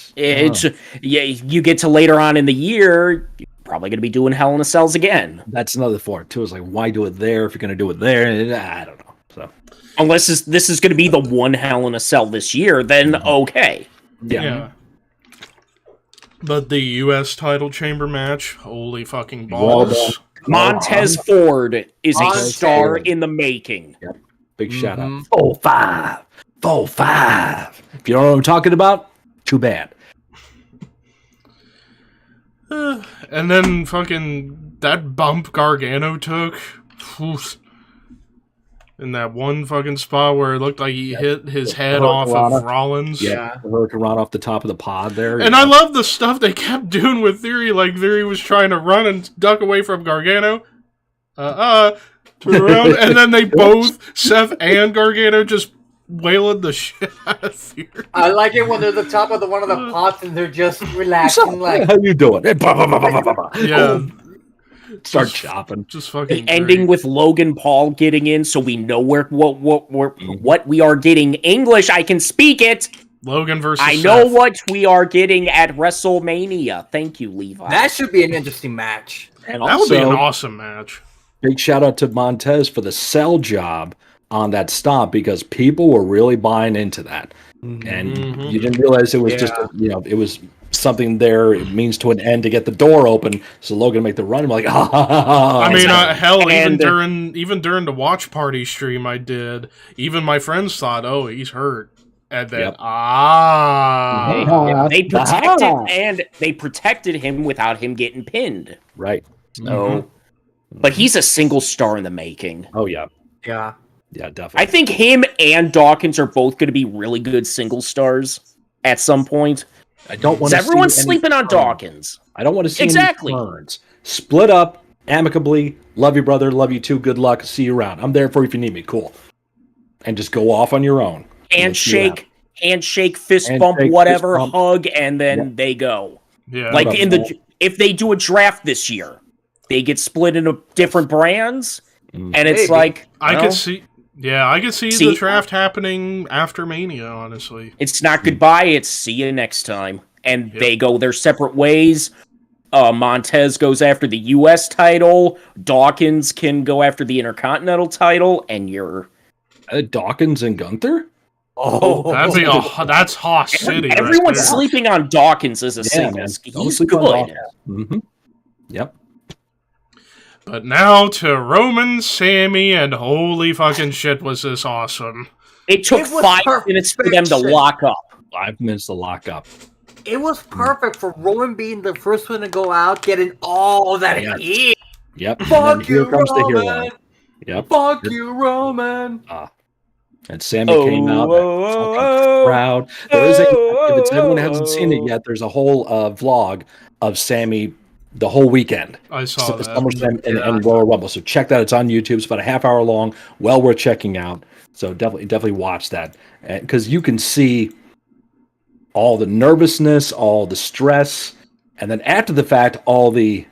get to later on in the year, you're probably going to be doing Hell in a Cells again. That's another for it too. It's like, why do it there if you're going to do it there? I don't know. So unless this is going to be the one Hell in a Cell this year, then okay. Yeah. But the U.S. title chamber match, holy fucking balls. Montez Ford is a star in the making. Yep. Big shout out. 4-5. If you don't know what I'm talking about, too bad. And then fucking that bump Gargano took. In that one fucking spot where it looked like he hit his head off of Rollins. Yeah, Hurricane Run off the top of the pod there. And I love the stuff they kept doing with Theory. Like, Theory was trying to run and duck away from Gargano. Turn around. And then they both, Seth and Gargano, just wailing the shit out of Theory. I like it when they're the top of one of the pots and they're just relaxing. Like, how you doing? Yeah. Start chopping. Just fucking ending with Logan Paul getting in, so we know what we are getting. English, I can speak it. Logan versus I Seth. know what we are getting at WrestleMania. Thank you, Levi. that should be an interesting match. And That would be an awesome match. Big shout out to Montez for the sell job on that stop, because people were really buying into that. And you didn't realize it was just, it was something there. It means to an end to get the door open. So Logan make the run. I'm like, I mean, hell, even during the watch party stream I did, even my friends thought, oh, he's hurt. And then, they protected him without him getting pinned. Right. So, but he's a single star in the making. Oh yeah. Yeah. Yeah, definitely. I think him and Dawkins are both going to be really good single stars at some point. I don't want to. Everyone's sleeping on Dawkins. I don't want to see exactly any turns. Split up amicably. Love you, brother. Love you too. Good luck. See you around. I'm there for you if you need me. Cool. And just go off on your own. Handshake, fist bump, whatever, hug, and then they go. Yeah. Like if they do a draft this year, they get split into different brands, and it's like I could see the draft happening after Mania, honestly. It's not goodbye, it's see you next time. And they go their separate ways. Montez goes after the U.S. title. Dawkins can go after the Intercontinental title, and you're... Dawkins and Gunther? Oh, that's Haas City. Everyone's sleeping on Dawkins as a singles. He's good. Yep. But now to Roman, Sammy, and holy fucking shit was this awesome. It took 5 minutes for them to lock up. 5 minutes to lock up. it was perfect for Roman being the first one to go out, getting all that heat. Yep. Fuck you, Roman. Yep. Fuck you, Roman. And Sammy came out, that fucking crowd. There is if anyone hasn't seen it yet, there's a whole vlog of Sammy the whole weekend. I saw that. SummerSlam and Royal Rumble. So check that. It's on YouTube. It's about a half hour long. Well worth checking out. So definitely watch that. Because you can see all the nervousness, all the stress, and then after the fact, all the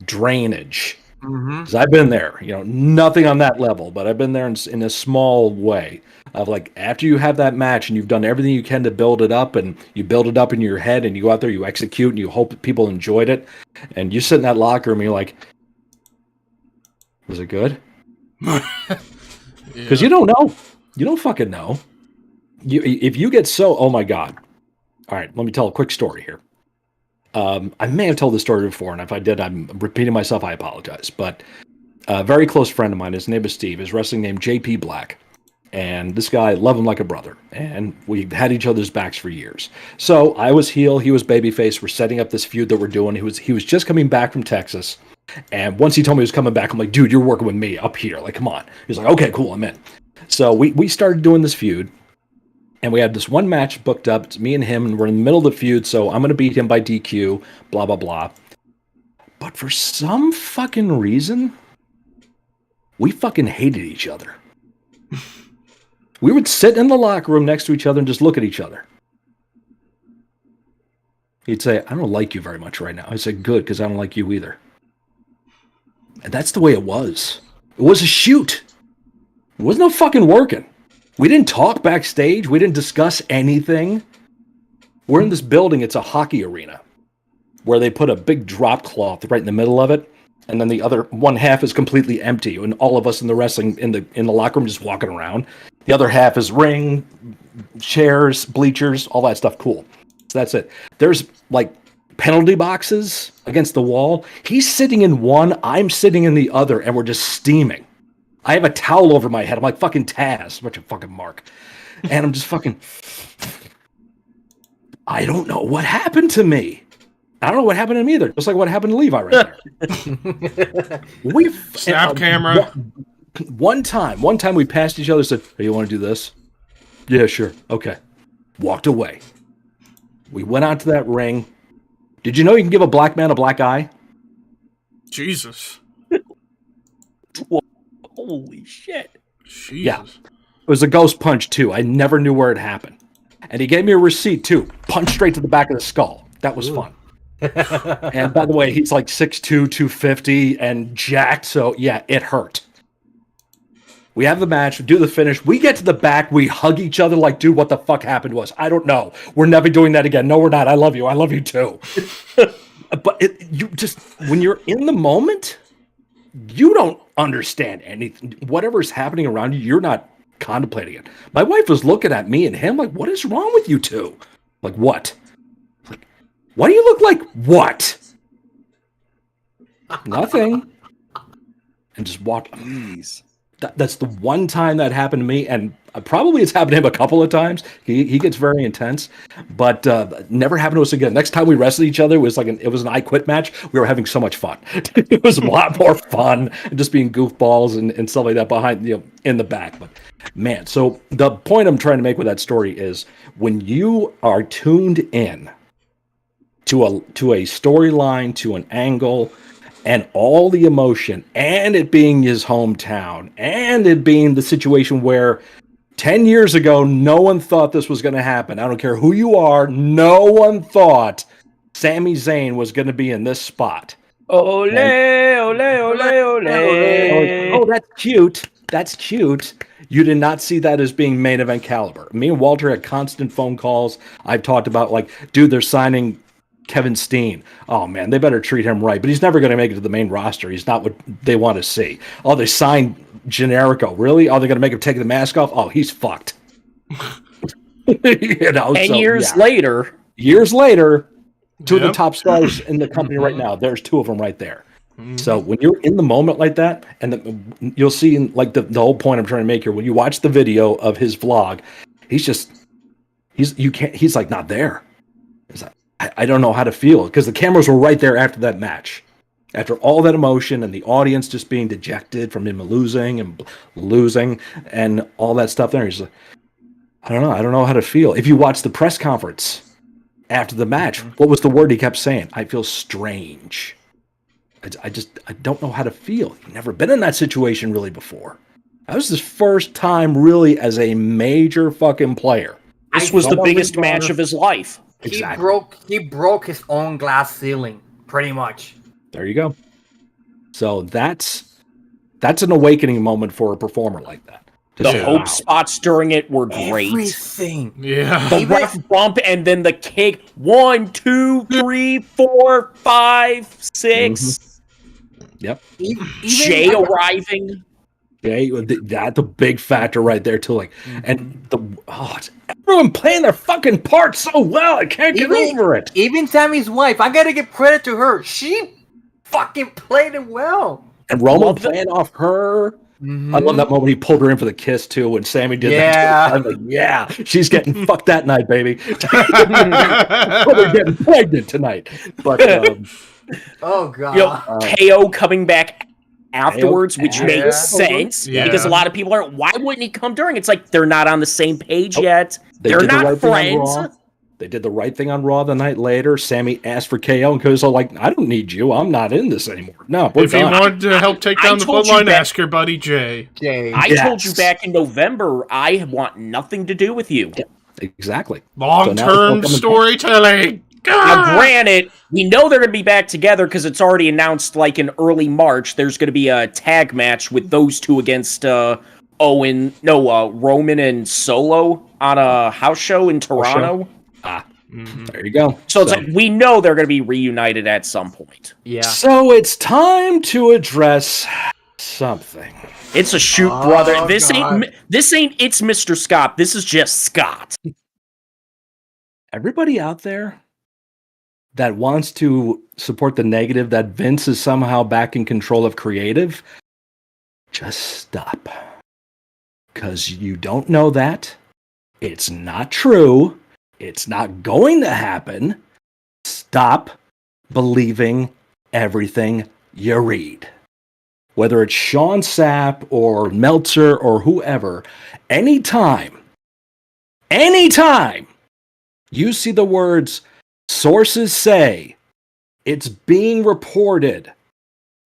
drainage. Because I've been there, nothing on that level, but I've been there in a small way of like after you have that match and you've done everything you can to build it up, and you build it up in your head and you go out there, you execute, and you hope people enjoyed it, and you sit in that locker room and you're like, was it good? Because you don't know. You don't fucking know. If you get oh my God. All right, let me tell a quick story here. I may have told this story before, and if I did, I'm repeating myself. I apologize. But a very close friend of mine, his name is Steve, his wrestling name JP Black. And this guy, love him like a brother. And we had each other's backs for years. So I was heel, he was babyface. We're setting up this feud that we're doing. He was just coming back from Texas. And once he told me he was coming back, I'm like, dude, you're working with me up here. Like, come on. He's like, okay, cool, I'm in. So we started doing this feud. And we had this one match booked up. It's me and him, and we're in the middle of the feud, so I'm going to beat him by DQ, blah, blah, blah. But for some fucking reason, we fucking hated each other. We would sit in the locker room next to each other and just look at each other. He'd say, I don't like you very much right now. I said, good, because I don't like you either. And that's the way it was. It was a shoot. It was no fucking working. We didn't talk backstage. We didn't discuss anything. We're in this building. It's a hockey arena where they put a big drop cloth right in the middle of it. And then the other one half is completely empty. And all of us in the wrestling in the locker room just walking around. The other half is ring, chairs, bleachers, all that stuff. Cool. So that's it. There's like penalty boxes against the wall. He's sitting in one. I'm sitting in the other. And we're just steaming. I have a towel over my head. I'm like fucking Taz, bunch of fucking Mark. And I'm just fucking, I don't know what happened to me. I don't know what happened to him either. Just like what happened to Levi right there. Snap camera. One time we passed each other and said, hey, you want to do this? Yeah, sure. Okay. Walked away. We went out to that ring. Did you know you can give a black man a black eye? Jesus. Holy shit. Jesus. Yeah. It was a ghost punch, too. I never knew where it happened. And he gave me a receipt, too. Punch straight to the back of the skull. That was fun. And by the way, he's like 6'2", 250, and jacked, so yeah, it hurt. We have the match, we do the finish, we get to the back, we hug each other like, dude, what the fuck happened to us? I don't know. We're never doing that again. No, we're not. I love you too. But you just, when you're in the moment, you don't understand anything. Whatever's happening around you, you're not contemplating it. My wife was looking at me and him like, what is wrong with you two? Like, what? Like, why do you look like what? Nothing. And just walk. Please. That's the one time that happened to me, and probably it's happened to him a couple of times. He gets very intense, but never happened to us again. Next time we wrestled each other, it was an I Quit match. We were having so much fun. It was a lot more fun, just being goofballs and stuff like that behind, in the back. But man, so the point I'm trying to make with that story is when you are tuned in to a storyline, to an angle, and all the emotion, and it being his hometown, and it being the situation where 10 years ago, no one thought this was going to happen. I don't care who you are. No one thought Sami Zayn was going to be in this spot. Ole, ole, ole, ole. Oh, that's cute. That's cute. You did not see that as being main event caliber. Me and Walter had constant phone calls. I've talked about, like, dude, they're signing Kevin Steen. Oh man, they better treat him right. But he's never going to make it to the main roster. He's not what they want to see. Oh, they signed Generico. Really? Oh, they're going to make him take the mask off? Oh, he's fucked. 10 years later. Years later, two of the top stars in the company right now. There's two of them right there. So when you're in the moment like that, and you'll see like the whole point I'm trying to make here, when you watch the video of his vlog, he's like not there. He's like, I don't know how to feel because the cameras were right there after that match. After all that emotion and the audience just being dejected from him losing and all that stuff there, he's like, I don't know how to feel. If you watch the press conference after the match, what was the word he kept saying? I feel strange. I don't know how to feel. He'd never been in that situation really before. That was his first time really as a major fucking player. This was the biggest match of his life. Exactly. He broke his own glass ceiling, pretty much. There you go. So that's an awakening moment for a performer like that. The hope spots during it were great. Everything. Yeah. The ref bump and then the kick. 1, 2, 3, 4, 5, 6. Yep. Jay arriving. Jay, that's a big factor right there too. Like, and everyone playing their fucking part so well. I can't get over it. Even Sammy's wife, I gotta give credit to her. She fucking played it well. And Roman playing off her. I love that moment he pulled her in for the kiss too when Sammy did that. I'm like, yeah, she's getting fucked that night, baby. Probably getting pregnant tonight. But oh god, KO coming back afterwards, which makes sense because a lot of people are. Why wouldn't he come during? It's like they're not on the same page yet. They're not friends. They did the right thing on Raw the night later. Sammy asked for KO, and KO's all like, I don't need you. I'm not in this anymore. No, if you want to help take down the bloodline, ask your buddy Jay. I told you back in November, I want nothing to do with you. Yeah, exactly. Long-term storytelling. Now, granted, we know they're going to be back together because it's already announced, like, in early March, there's going to be a tag match with those two against Roman and Solo on a house show in Toronto. There you go. So it's like we know they're going to be reunited at some point. Yeah. So it's time to address something. It's a shoot, brother. This ain't it's Mr. Scott. This is just Scott. Everybody out there that wants to support the negative that Vince is somehow back in control of creative, just stop. Because you don't know that. It's not true. It's not going to happen. Stop believing everything you read. Whether it's Sean Sapp or Meltzer or whoever, anytime you see the words sources say, it's being reported,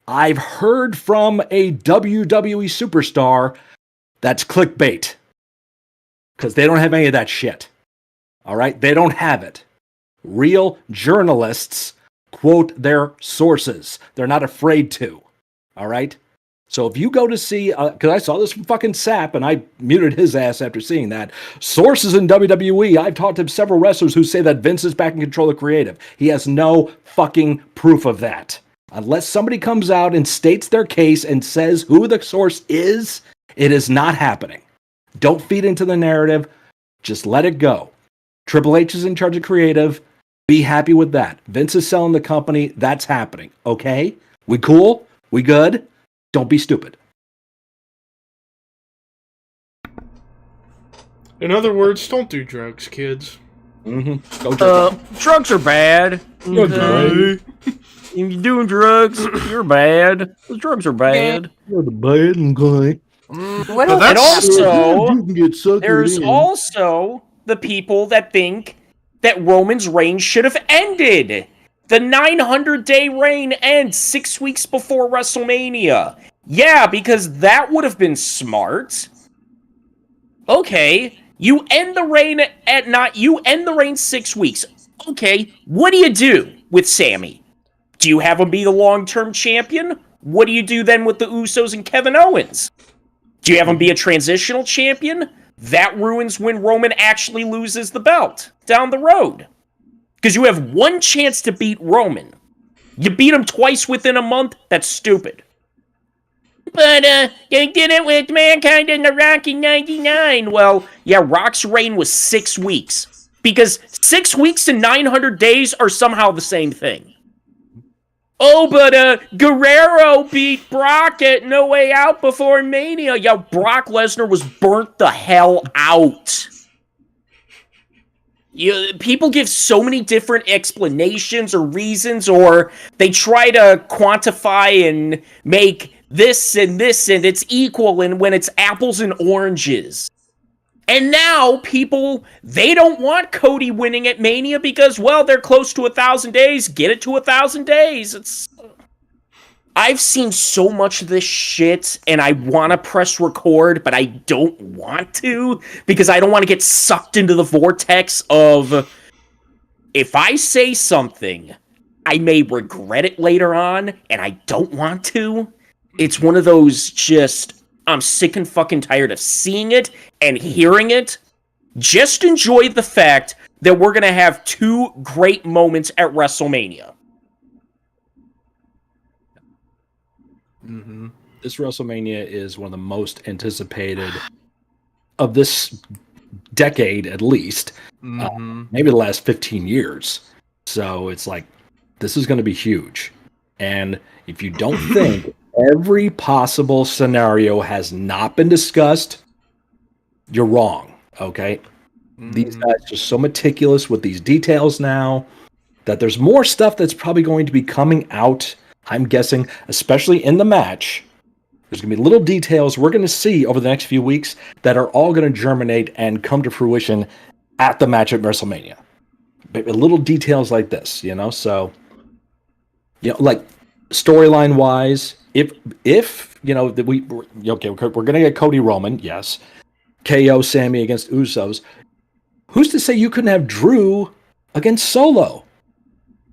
I've heard from a WWE superstar, that's clickbait. Because they don't have any of that shit. All right? They don't have it. Real journalists quote their sources. They're not afraid to. All right? So if you go to see, because I saw this from fucking Sapp, and I muted his ass after seeing that. Sources in WWE, I've talked to several wrestlers who say that Vince is back in control of creative. He has no fucking proof of that. Unless somebody comes out and states their case and says who the source is, it is not happening. Don't feed into the narrative. Just let it go. Triple H is in charge of creative. Be happy with that. Vince is selling the company. That's happening. Okay? We cool? We good? Don't be stupid. In other words, don't do drugs, kids. Go drugs are bad. Okay. If you're doing drugs, you're bad. Those drugs are bad. You're the bad and good. And also, there's also the people that think that Roman's reign should have ended. The 900-day reign ends 6 weeks before WrestleMania. Yeah, because that would have been smart. Okay, you end the reign you end the reign 6 weeks. Okay, what do you do with Sammy? Do you have him be the long-term champion? What do you do then with the Usos and Kevin Owens? Do you have him be a transitional champion? That ruins when Roman actually loses the belt down the road. Because you have one chance to beat Roman. You beat him twice within a month? That's stupid. But, they did it with Mankind and The Rock in 99. Well, yeah, Rock's reign was 6 weeks. Because 6 weeks and 900 days are somehow the same thing. Oh, but Guerrero beat Brock at No Way Out before Mania. Yeah, Brock Lesnar was burnt the hell out. People give so many different explanations or reasons, or they try to quantify and make this and it's equal, and when it's apples and oranges. And now people, they don't want Cody winning at Mania because, well, they're close to 1,000 days. Get it to 1,000 days. I've seen so much of this shit, and I want to press record, but I don't want to, because I don't want to get sucked into the vortex of, if I say something, I may regret it later on, and I don't want to. It's one of those just, I'm sick and fucking tired of seeing it and hearing it. Just enjoy the fact that we're going to have 2 great moments at WrestleMania. Mm-hmm. This WrestleMania is one of the most anticipated of this decade, at least. Maybe the last 15 years. So it's like, this is going to be huge. And if you don't think every possible scenario has not been discussed, you're wrong, okay? These guys are so meticulous with these details now that there's more stuff that's probably going to be coming out, I'm guessing, especially in the match. There's going to be little details we're going to see over the next few weeks that are all going to germinate and come to fruition at the match at WrestleMania. Little details like this, so, like storyline wise, if we're going to get Cody Roman, yes, KO Sammy against Usos. Who's to say you couldn't have Drew against Solo?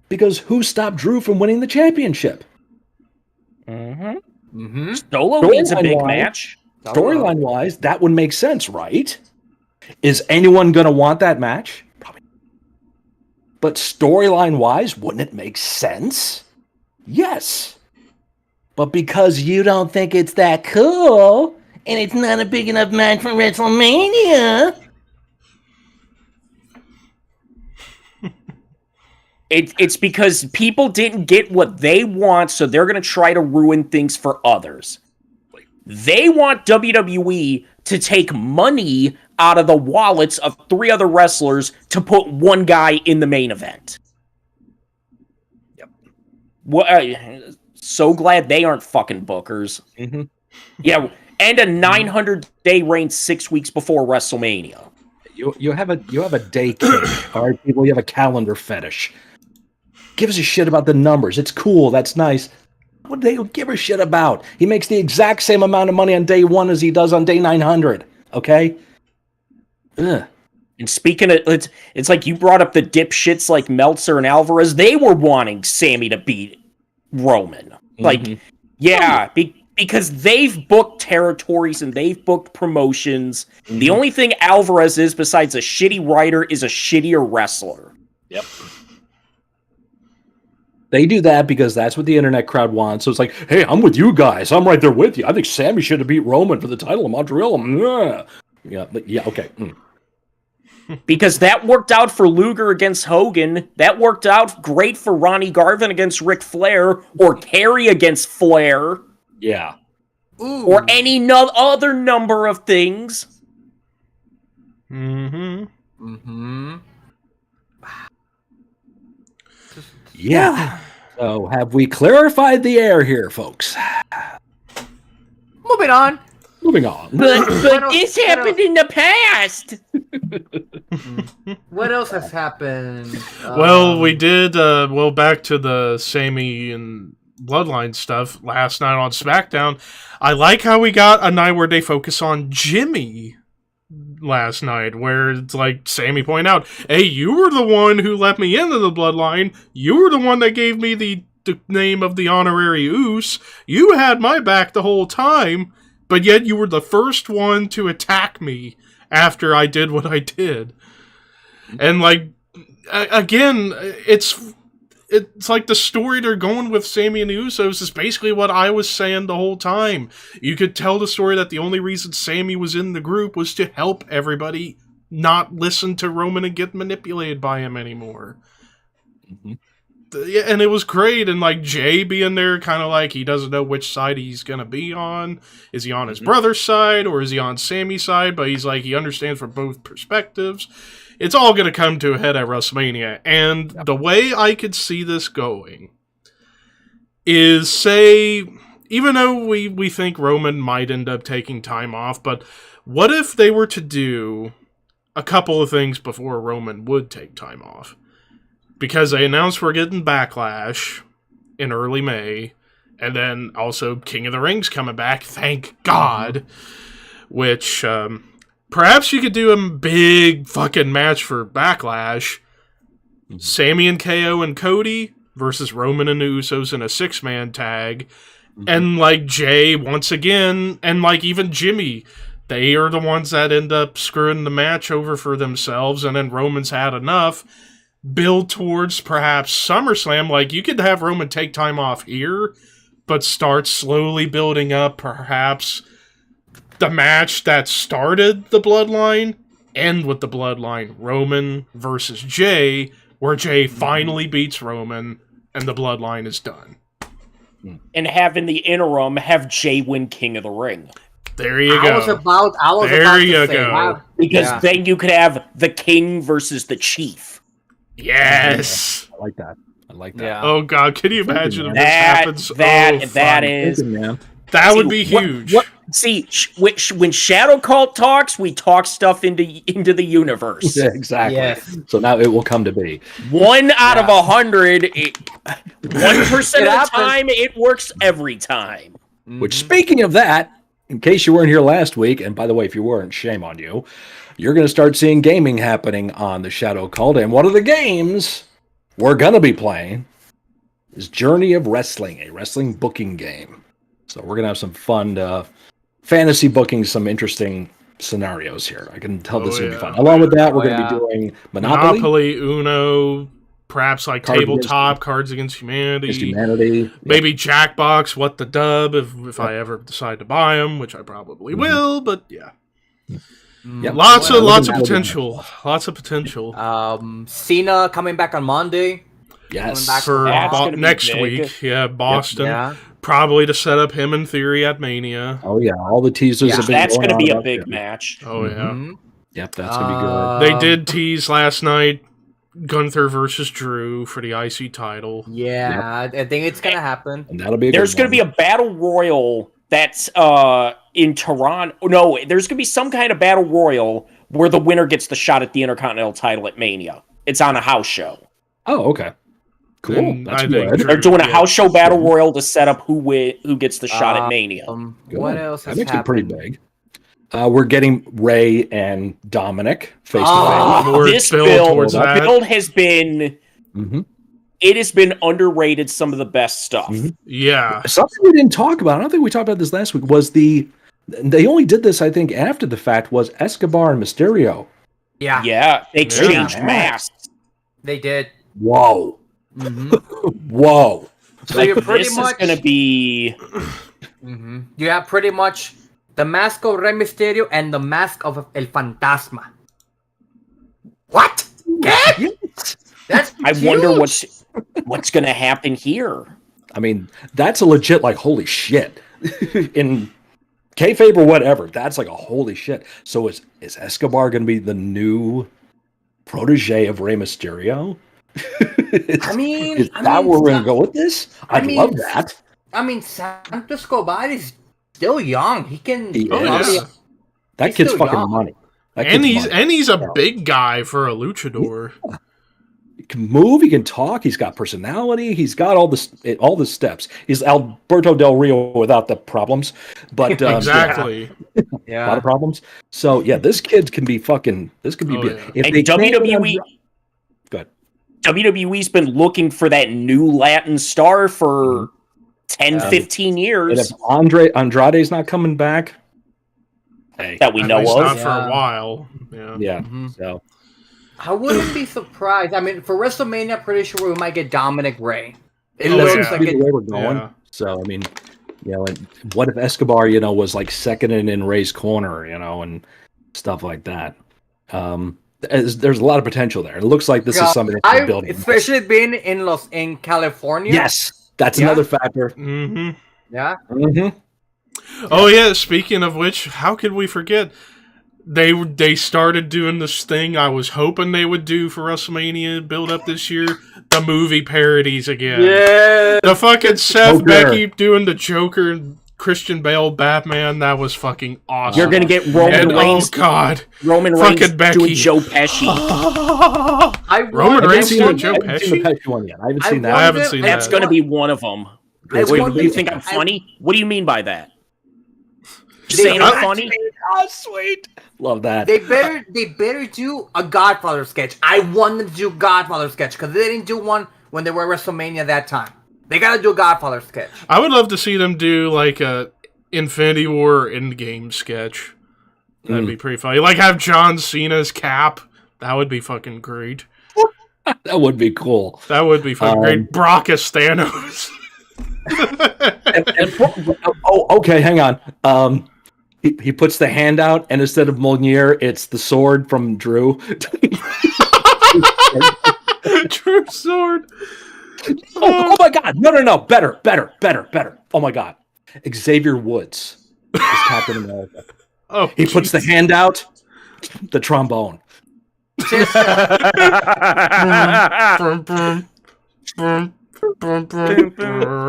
Because who stopped Drew from winning the championship? Solo needs a big match. Storyline-wise, that would make sense, right? Is anyone going to want that match? Probably. But storyline-wise, wouldn't it make sense? Yes. But because you don't think it's that cool, and it's not a big enough match for WrestleMania... It's because people didn't get what they want, so they're going to try to ruin things for others. They want WWE to take money out of the wallets of 3 other wrestlers to put one guy in the main event. Yep. Well, so glad they aren't fucking bookers. Yeah, and a 900-day reign 6 weeks before WrestleMania. You have a day kink, all right, people. You have a calendar fetish. Gives a shit about the numbers. It's cool. That's nice. What do they give a shit about? He makes the exact same amount of money on day 1 as he does on day 900. Okay? Ugh. And speaking of, it's like you brought up the dipshits like Meltzer and Alvarez. They were wanting Sammy to beat Roman. Like, yeah, because they've booked territories and they've booked promotions. The only thing Alvarez is, besides a shitty writer, is a shittier wrestler. Yep. They do that because that's what the internet crowd wants. So it's like, hey, I'm with you guys. I'm right there with you. I think Sammy should have beat Roman for the title of Montreal. Yeah, okay. Because that worked out for Luger against Hogan. That worked out great for Ronnie Garvin against Ric Flair, or Kerry against Flair. Yeah. Or any other number of things. Yeah. So have we clarified the air here, folks? Moving on. But this happened in the past. What else has happened? Well, we did, back to the Sammy and Bloodline stuff last night on SmackDown. I like how we got a night where they focus on Jimmy last night, where it's like Sammy pointed out, hey, you were the one who let me into the Bloodline. You were the one that gave me the name of the honorary Oos. You had my back the whole time, but yet you were the first one to attack me after I did what I did. And, like, again, it's like the story they're going with Sammy and the Usos is basically what I was saying the whole time. You could tell the story that the only reason Sammy was in the group was to help everybody not listen to Roman and get manipulated by him anymore. yeah, and it was great, and like Jay being there, kind of like he doesn't know which side he's gonna be on. Is he on his brother's side or is he on Sammy's side? But he's like he understands from both perspectives. It's all gonna come to a head at WrestleMania, and the way I could see this going is, say, even though we think Roman might end up taking time off, but what if they were to do a couple of things before Roman would take time off? Because they announced we're getting Backlash in early May, and then also King of the Ring's coming back, thank God. Which, perhaps you could do a big fucking match for Backlash. Sammy and KO and Cody versus Roman and the Usos in a 6-man tag. And, like, Jay, once again, and, like, even Jimmy, they are the ones that end up screwing the match over for themselves, and then Roman's had enough. Build towards perhaps SummerSlam. Like, you could have Roman take time off here, but start slowly building up perhaps the match that started the Bloodline, end with the Bloodline. Roman versus Jay, where Jay finally beats Roman, and the Bloodline is done. And have in the interim, have Jay win King of the Ring. There you go. I was about to say, because then you could have the King versus the Chief. Yes. I like that. Yeah. Oh God, can you imagine if this That happens? that would be huge. See, when Shadow Kvlt talks, we talk stuff into the universe. Yeah, exactly. Yes. So now it will come to be. 1 out of 100, 1% of the time, it works every time. Which, speaking of that, in case you weren't here last week, and by the way, if you weren't, shame on you, you're going to start seeing gaming happening on the Shadow Kvlt, and one of the games we're going to be playing is Journey of Wrestling, a wrestling booking game. So we're going to have some fun fantasy booking, some interesting scenarios here. I can tell this is going to be fun. Along with that, we're going to be doing Monopoly, Uno, perhaps like tabletop, Cards Against Humanity, maybe Jackbox, What the Dub, if I ever decide to buy them, which I probably will, but yeah. Yep. Lots of potential. Lots of potential. Cena coming back on Monday. Yes. For next week. Yeah, Boston. Yep. Yeah. Probably to set up him in theory at Mania. Oh, yeah. All the teasers have been That's going going to be on a big match. Oh, yeah. Yep, that's going to be good. They did tease last night Gunther versus Drew for the IC title. Yeah, I think it's going to happen. And that'll be There's going to be a battle royal that's in Toronto. No, there's going to be some kind of battle royal where the winner gets the shot at the Intercontinental title at Mania. It's on a house show. Oh, okay. Cool. That's good. They're doing a house show battle royal to set up who gets the shot at Mania. What else has That makes it happened? pretty big. We're getting Ray and Dominic face to This build has been... It has been underrated, some of the best stuff. Yeah. Something we didn't talk about, I don't think we talked about this last week, was they only did this, I think, after the fact, was Escobar and Mysterio. Yeah. Yeah, they exchanged masks. They did. Whoa. Whoa. So you're pretty this much is going to be... You have pretty much the mask of Rey Mysterio and the mask of El Fantasma. What? That's I wonder what's going to happen here. I mean, that's a legit, like, holy shit. In kayfabe or whatever, that's like a holy shit. So is Escobar going to be the new protege of Rey Mysterio? Is that where we're going to go with this? I'd love that. I mean, Santos Escobar is still young. He can... That kid's fucking money. And he's a big guy for a luchador. Yeah. He can move, he can talk, he's got personality, he's got all the steps. He's Alberto Del Rio without the problems. But exactly. Yeah. A lot of problems. So yeah, this kid can be fucking big. Yeah. If they WWE Good. WWE's been looking for that new Latin star for 10, 15 years. And if Andrade's not coming back, that we know of. Not for a while. Yeah. So I wouldn't be surprised. I mean, for WrestleMania, I'm pretty sure we might get Dominic Ray. It looks like the way we're going. Yeah. So I mean, and what if Escobar, was like second in Ray's corner, and stuff like that. there's a lot of potential there. It looks like this is something that's building. Especially being in California. Yes, that's another factor. Mm-hmm. Yeah. Mm-hmm. Oh yeah. Speaking of which, how could we forget? They started doing this thing I was hoping they would do for WrestleMania build up this year. The movie parodies again. Yeah. The fucking Seth Becky doing the Joker and Christian Bale Batman. That was fucking awesome. You're gonna get Roman Reigns. Oh god, Roman fucking Reigns Becky. doing Joe Pesci. Roman Reigns doing Joe I haven't seen the Pesci. Pesci one yet. I haven't seen that. I haven't seen that. That's gonna be one of them. Wait, you think I'm funny? What do you mean by that? Saying I'm funny? Oh, sweet. Love that. They better do a Godfather sketch. I want them to do Godfather sketch because they didn't do one when they were at WrestleMania that time. They gotta do a Godfather sketch. I would love to see them do like a Infinity War Endgame sketch. That'd be pretty funny. Like have John Cena's cap. That would be fucking great. That would be cool. That would be fucking great. Brock as Thanos. Okay, hang on. He puts the hand out, and instead of Mjolnir, it's the sword from Drew. True sword. Oh my god! No! Better! Oh my god! Xavier Woods is Captain America. Oh, He puts the hand out, the trombone.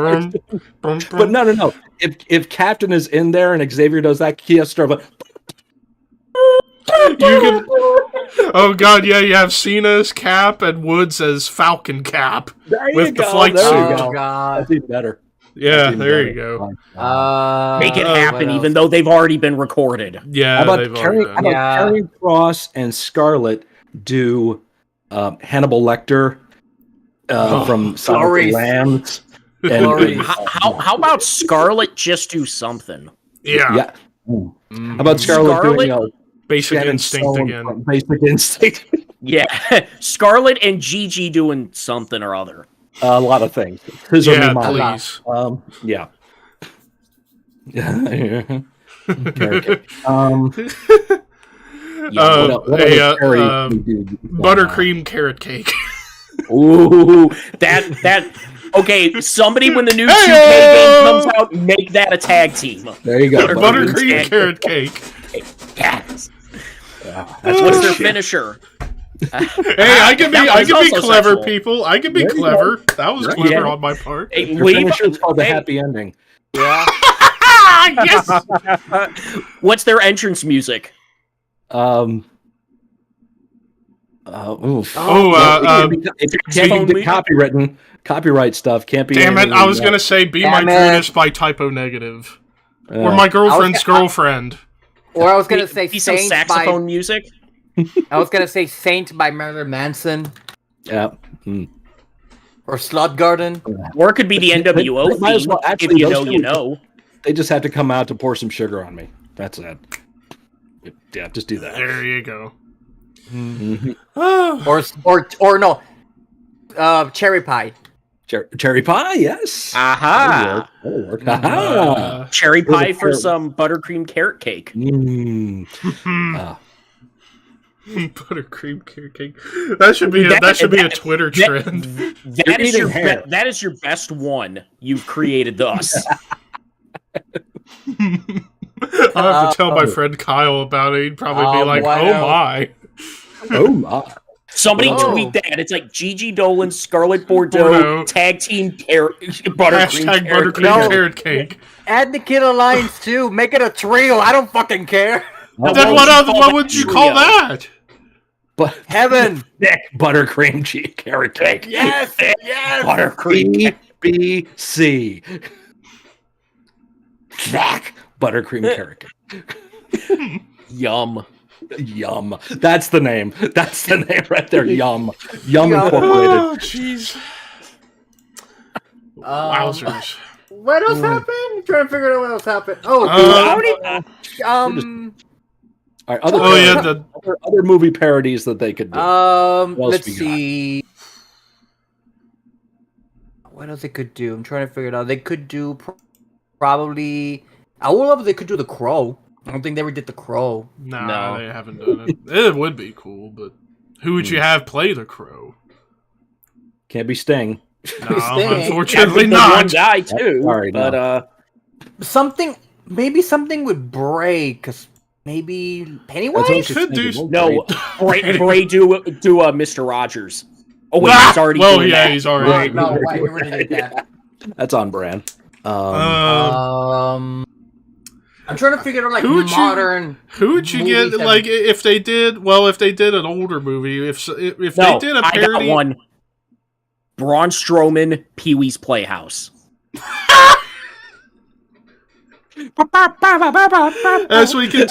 But no. If Captain is in there and Xavier does that, he has to start. You can. Oh god, yeah, you have Cena's cap and Woods as Falcon Cap with the flight There suit. you go. Oh god. That's even better. Yeah, there you go. Make it what happen, else? even though they've already been recorded. Yeah, How about they've already done. Karrion Kross and Scarlett do Hannibal Lecter from Silence of the Glories. Lambs? Glories. How about Scarlett just do something? Yeah, How about Scarlett doing Basic Shannon Instinct Stone again. from Basic Instinct? Yeah, Scarlett and Gigi doing something or other. A lot of things. His or Yeah, me, mine. please. Yeah. Buttercream carrot cake. Ooh, that. Okay, somebody when the new 2K game comes out, make that a tag team. There you go. Buttercream carrot cake. Yes. What's their finisher? Hey, I can be also clever, sexual. people. I can be There you clever. That was clever Yeah. on my part. Hey, Your finisher is called the happy ending. Yeah. Yes. What's their entrance music? Oof. Phone Can't be music? copyright stuff can't be. Damn it! anything I was that- gonna say "Be My Damn it. Judas" by Typo Negative, or my girlfriend's girlfriend. Or I was gonna say Be some Saint saxophone by. music. I was gonna say Saint by Marilyn Manson Yeah. or Slut Garden. Or it could be the NWO They might as theme. well- If actually, you those know, two you would- know. They just have to come out to pour some sugar on me. That's it. Yeah, just do that. There you go. Or no. Cherry pie. Cherry pie, yes. Aha! That'll work. Aha. Cherry pie for carrot. some buttercream carrot cake. Buttercream carrot cake. That should be a Twitter trend. That is eating hair. that is your best one you've created thus. I'll have to tell my friend Kyle about it. He'd probably be like, wow. "Oh my." Oh my. Somebody Oh. tweet that. It's like Gigi Dolan, Scarlett Bordeaux, tag team buttercream Hashtag carrot buttercream cake. carrot cake. Add the Kid Alliance too. Make it a trio. I don't fucking care. Then what would you call that? But Heaven. thick buttercream cheese carrot cake. Yes. Yes. Buttercream. BBC. Thick buttercream carrot cake. Yum. Yum. That's the name. That's the name right there. Yum. Yum Yum. Incorporated. Oh, jeez. Wowzers. What else happened? I'm trying to figure out what else happened. Oh, All right, other Oh, yeah, parodies- other movie parodies that they could do. let's we got? see. What else they could do? I'm trying to figure it out. They could do probably. I would love if they could do the Crow. I don't think they ever did the Crow. Nah, No. they haven't done it. It would be cool, but Who would you have play the Crow? Can't be Sting. No, Sting. unfortunately One not. guy too. Sorry, but no. Maybe something with Bray, because maybe Pennywise? That's what Could do. thinking. no, Bray do Mr. Rogers. Oh wait, Ah! he's already. Well, doing yeah, that. he's already. No, why you already did that? That's on brand. I'm trying to figure out like Who would modern. Who would you movies get? that- Like, if they did an older movie, if they did a I got parody, one. Braun Strowman, Pee Wee's Playhouse. as we can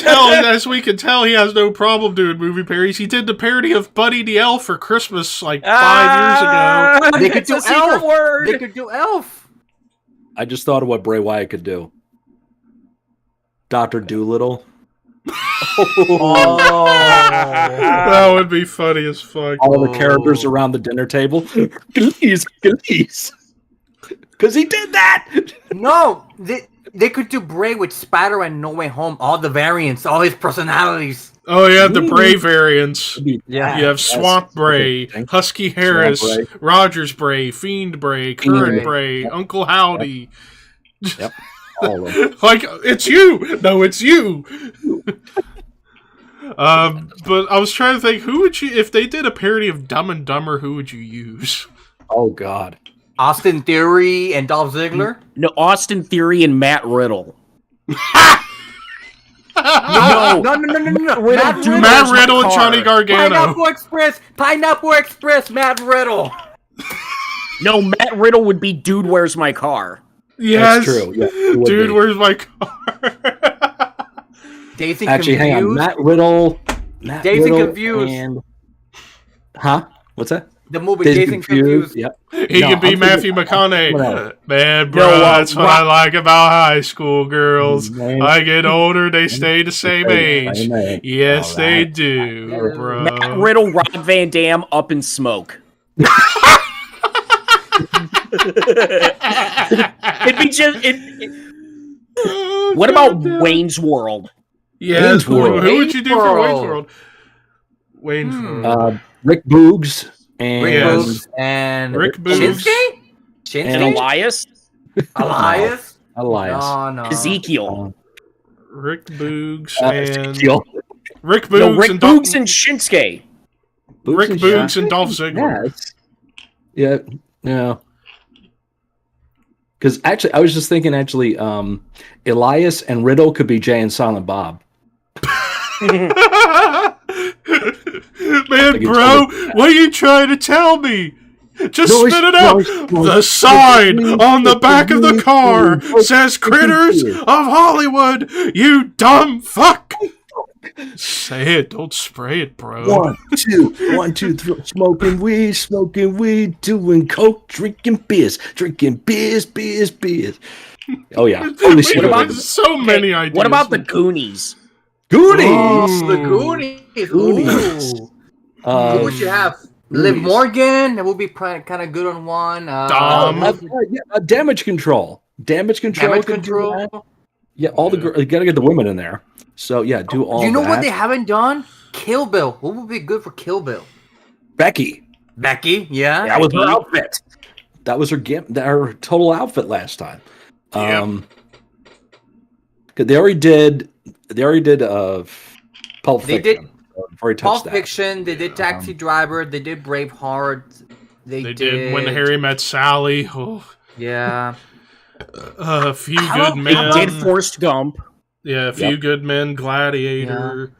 tell, he has no problem doing movie parodies. He did the parody of Buddy the Elf for Christmas like 5 years ago. They could It's do a secret Elf. word. They could do Elf. I just thought of what Bray Wyatt could do. Dr. Doolittle. Oh. That would be funny as fuck. All the characters around the dinner table. Please. Because he did that. No, they could do Bray with Spatter and No Way Home. All the variants, all his personalities. Oh, you have the Bray variants. Yeah. You have Swamp Bray, Husky Harris, Bray. Rogers Bray, Fiend Bray, Current Bray, Uncle Howdy. Yep. All of them. Like, it's you! No, it's you! But I was trying to think, who would you, if they did a parody of Dumb and Dumber, who would you use? Oh, God. Austin Theory and Dolph Ziggler. No, Austin Theory and Matt Riddle. No. Matt Riddle and Johnny Gargano. Pineapple Express, Matt Riddle. No, Matt Riddle would be Dude, Where's My Car? Yes. That's true. Yeah, it would Dude, be. where's my car? Dazed and Actually, hang on. Confused. Matt Riddle. Dazed and Confused. And... Huh? What's that? The movie Dazed and Confused. Yep. He No, could be I'm Matthew thinking- McConaughey. Man, bro, No, that's what I like about high school girls. Man. I get older, they stay the same age. Same age. Yes, All they right. do, Matt bro. Matt Riddle, Rob Van Dam, Up in Smoke. It'd be just. Oh, What about goddamn. Wayne's World? Yes, Wayne's World? who would you do for Wayne's World. World? Wayne's World. Rick Boogs and Rick Yes. Boogs and Rick Boogs. Shinsuke? And Elias? Elias? Elias. No. Ezekiel. Rick Boogs and Ezekiel. Rick Boogs No, Rick and Boogs and Shinsuke. Rick and Boogs Shaq. and Dolph Ziggler. Yes. Yeah. No. Because actually, I was just thinking. Actually, Elias and Riddle could be Jay and Silent Bob. Man, it's bro, funny. what are you trying to tell me? Just No, spit it no, out. no, The sign on the back of the car says "Critters of Hollywood." You dumb fuck. Say it. Don't spray it, bro. 1, 2, 1, 2, 3. Smoking weed, doing coke, drinking beers. Oh yeah. Holy shit. What about about- so many ideas? What about the Goonies? Goonies? Oh, the Goonies. Goonies. Ooh. Who would you have? Liv Goonies. Morgan. That would be kind of good on one. Dom. Damage control. Damage control. Damage could do Control. that. Yeah, all the you gotta get the women in there. So yeah, do all. You know that. what they haven't done? Kill Bill. What would be good for Kill Bill? Becky. Becky. Yeah. That was her outfit. That was her total outfit last time. Yep. 'Cause they already did. Pulp They Fiction. did Before he touched Pulp that. Fiction. They did Taxi Driver. They did Braveheart. They did When Harry Met Sally. Oh, Yeah. a few How good about- men. They did Forrest Gump. Yeah, a few Yep. good men. Gladiator.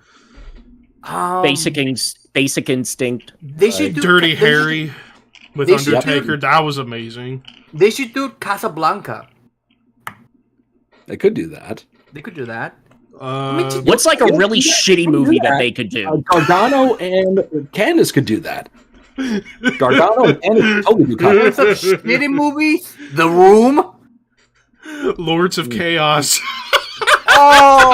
Basic Instinct. They should do Dirty they should- Harry with they should do- Undertaker. That was amazing. They should do Casablanca. They could do that. They could do that. What's like a really shitty movie that they could do? Gargano and Candice could do that. Gargano and Candice could totally do What's that. up, shitty movies? The Room. Lords of Chaos. Oh,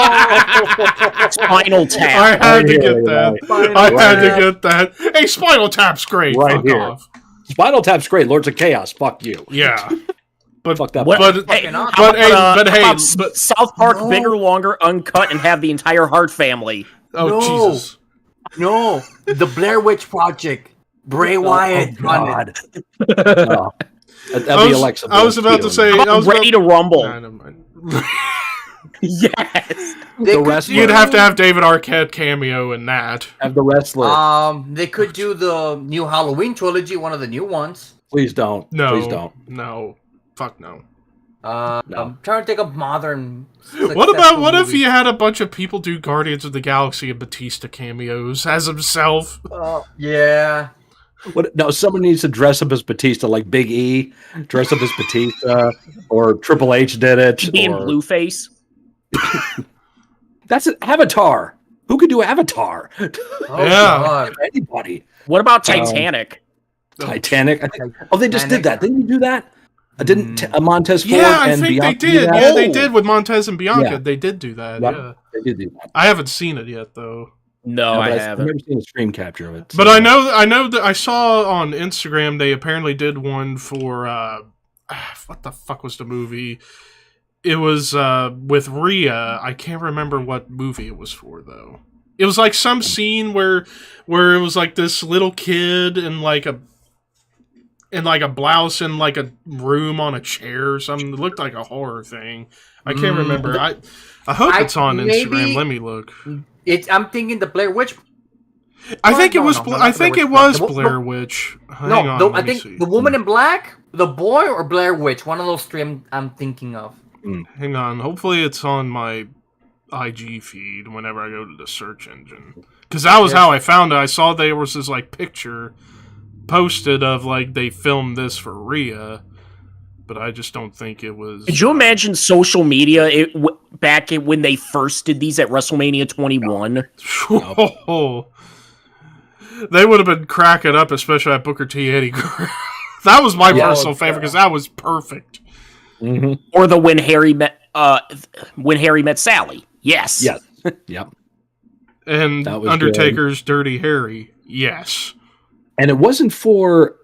Spinal I Tap. had to here, get that. Spinal I had to Tap. get that. Hey, Spinal Tap's great. Right Fuck here. off. Spinal Tap's great. Lords of Chaos. Fuck you. Yeah. But Fuck that. What- But Hey, Fucking how awesome. but hey, about, but how hey, about but South Park, No. bigger, longer, uncut, and have the entire Hart family. oh No. Jesus. No, the Blair Witch Project. Bray Wyatt on it. No. That'd be Alexa. I was about to say. I was Ready to Rumble. Nah, never mind. Yes. The wrestler. You'd have to have David Arquette cameo in that. Have the wrestler. They could do the new Halloween trilogy, one of the new ones. Please don't. No. Please don't. No. Fuck no. No. I'm trying to think of modern. What if you had a bunch of people do Guardians of the Galaxy and Batista cameos as himself? Yeah. No, someone needs to dress up as Batista, like Big E, dress up as Batista, or Triple H did it. Being Blueface. That's an Avatar. Who could do Avatar? Yeah. God. Anybody. What about Titanic? Titanic. They just did that. Didn't you do that? Didn't Montez Ford Yeah, I and think Bianca they did. do that? Yeah, they did with Montez and Bianca. Yeah. They did do that. Yep. Yeah, They did do that. I haven't seen it yet though. No, I I've haven't. never seen a screen capture of it. But I know that I saw on Instagram they apparently did one for what the fuck was the movie? It was with Rhea. I can't remember what movie it was for though. It was like some scene where it was like this little kid in like a blouse in like a room on a chair or something. It looked like a horror thing. I can't remember. I hope it's on Instagram. Let me look. I'm thinking the Blair Witch. I think it was. No, I think it was The- Blair Witch. Hang No, on, I let me think see. the woman in black, the boy, or Blair Witch. One of those three I'm thinking of. Hang on. Hopefully, it's on my IG feed whenever I go to the search engine. Because that was how I found it. I saw there was this like picture posted of like they filmed this for Rhea, but I just don't think it was. Could you imagine social media back when they first did these at WrestleMania 21? They would have been cracking up, especially at Booker T. Eddie Guerrero. That was my personal favorite because that was perfect. Mm-hmm. Or the when Harry met Sally. Yes. Yes. Yep. And That was Undertaker's Dirty Harry. Yes. And it wasn't for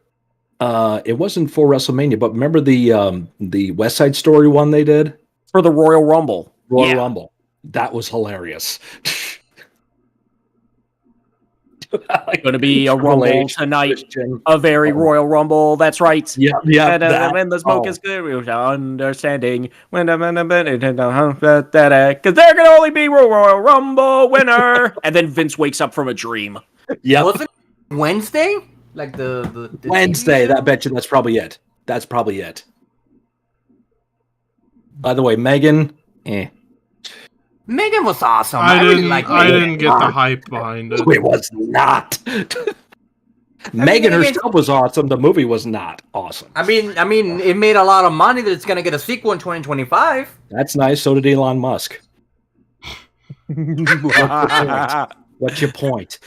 WrestleMania, but remember the West Side Story one they did? For the Royal Rumble. Royal Rumble. That was hilarious. Going to be a Rumble H, tonight. Christian. A very Royal Rumble. That's right. Yeah. When the smoke is clear, we are understanding. Because there can only be Royal Rumble winner. And then Vince wakes up from a dream. Yeah. Was it Wednesday? Like the Wednesday. TV? That bet you that's probably it. That's probably it. By the way, Megan. Megan was awesome. I really didn't. liked I Megan. didn't get the hype behind it. It was not. Megan herself was awesome. The movie was not awesome. I mean, it made a lot of money that it's gonna get a sequel in 2025. That's nice. So did Elon Musk. What's your point?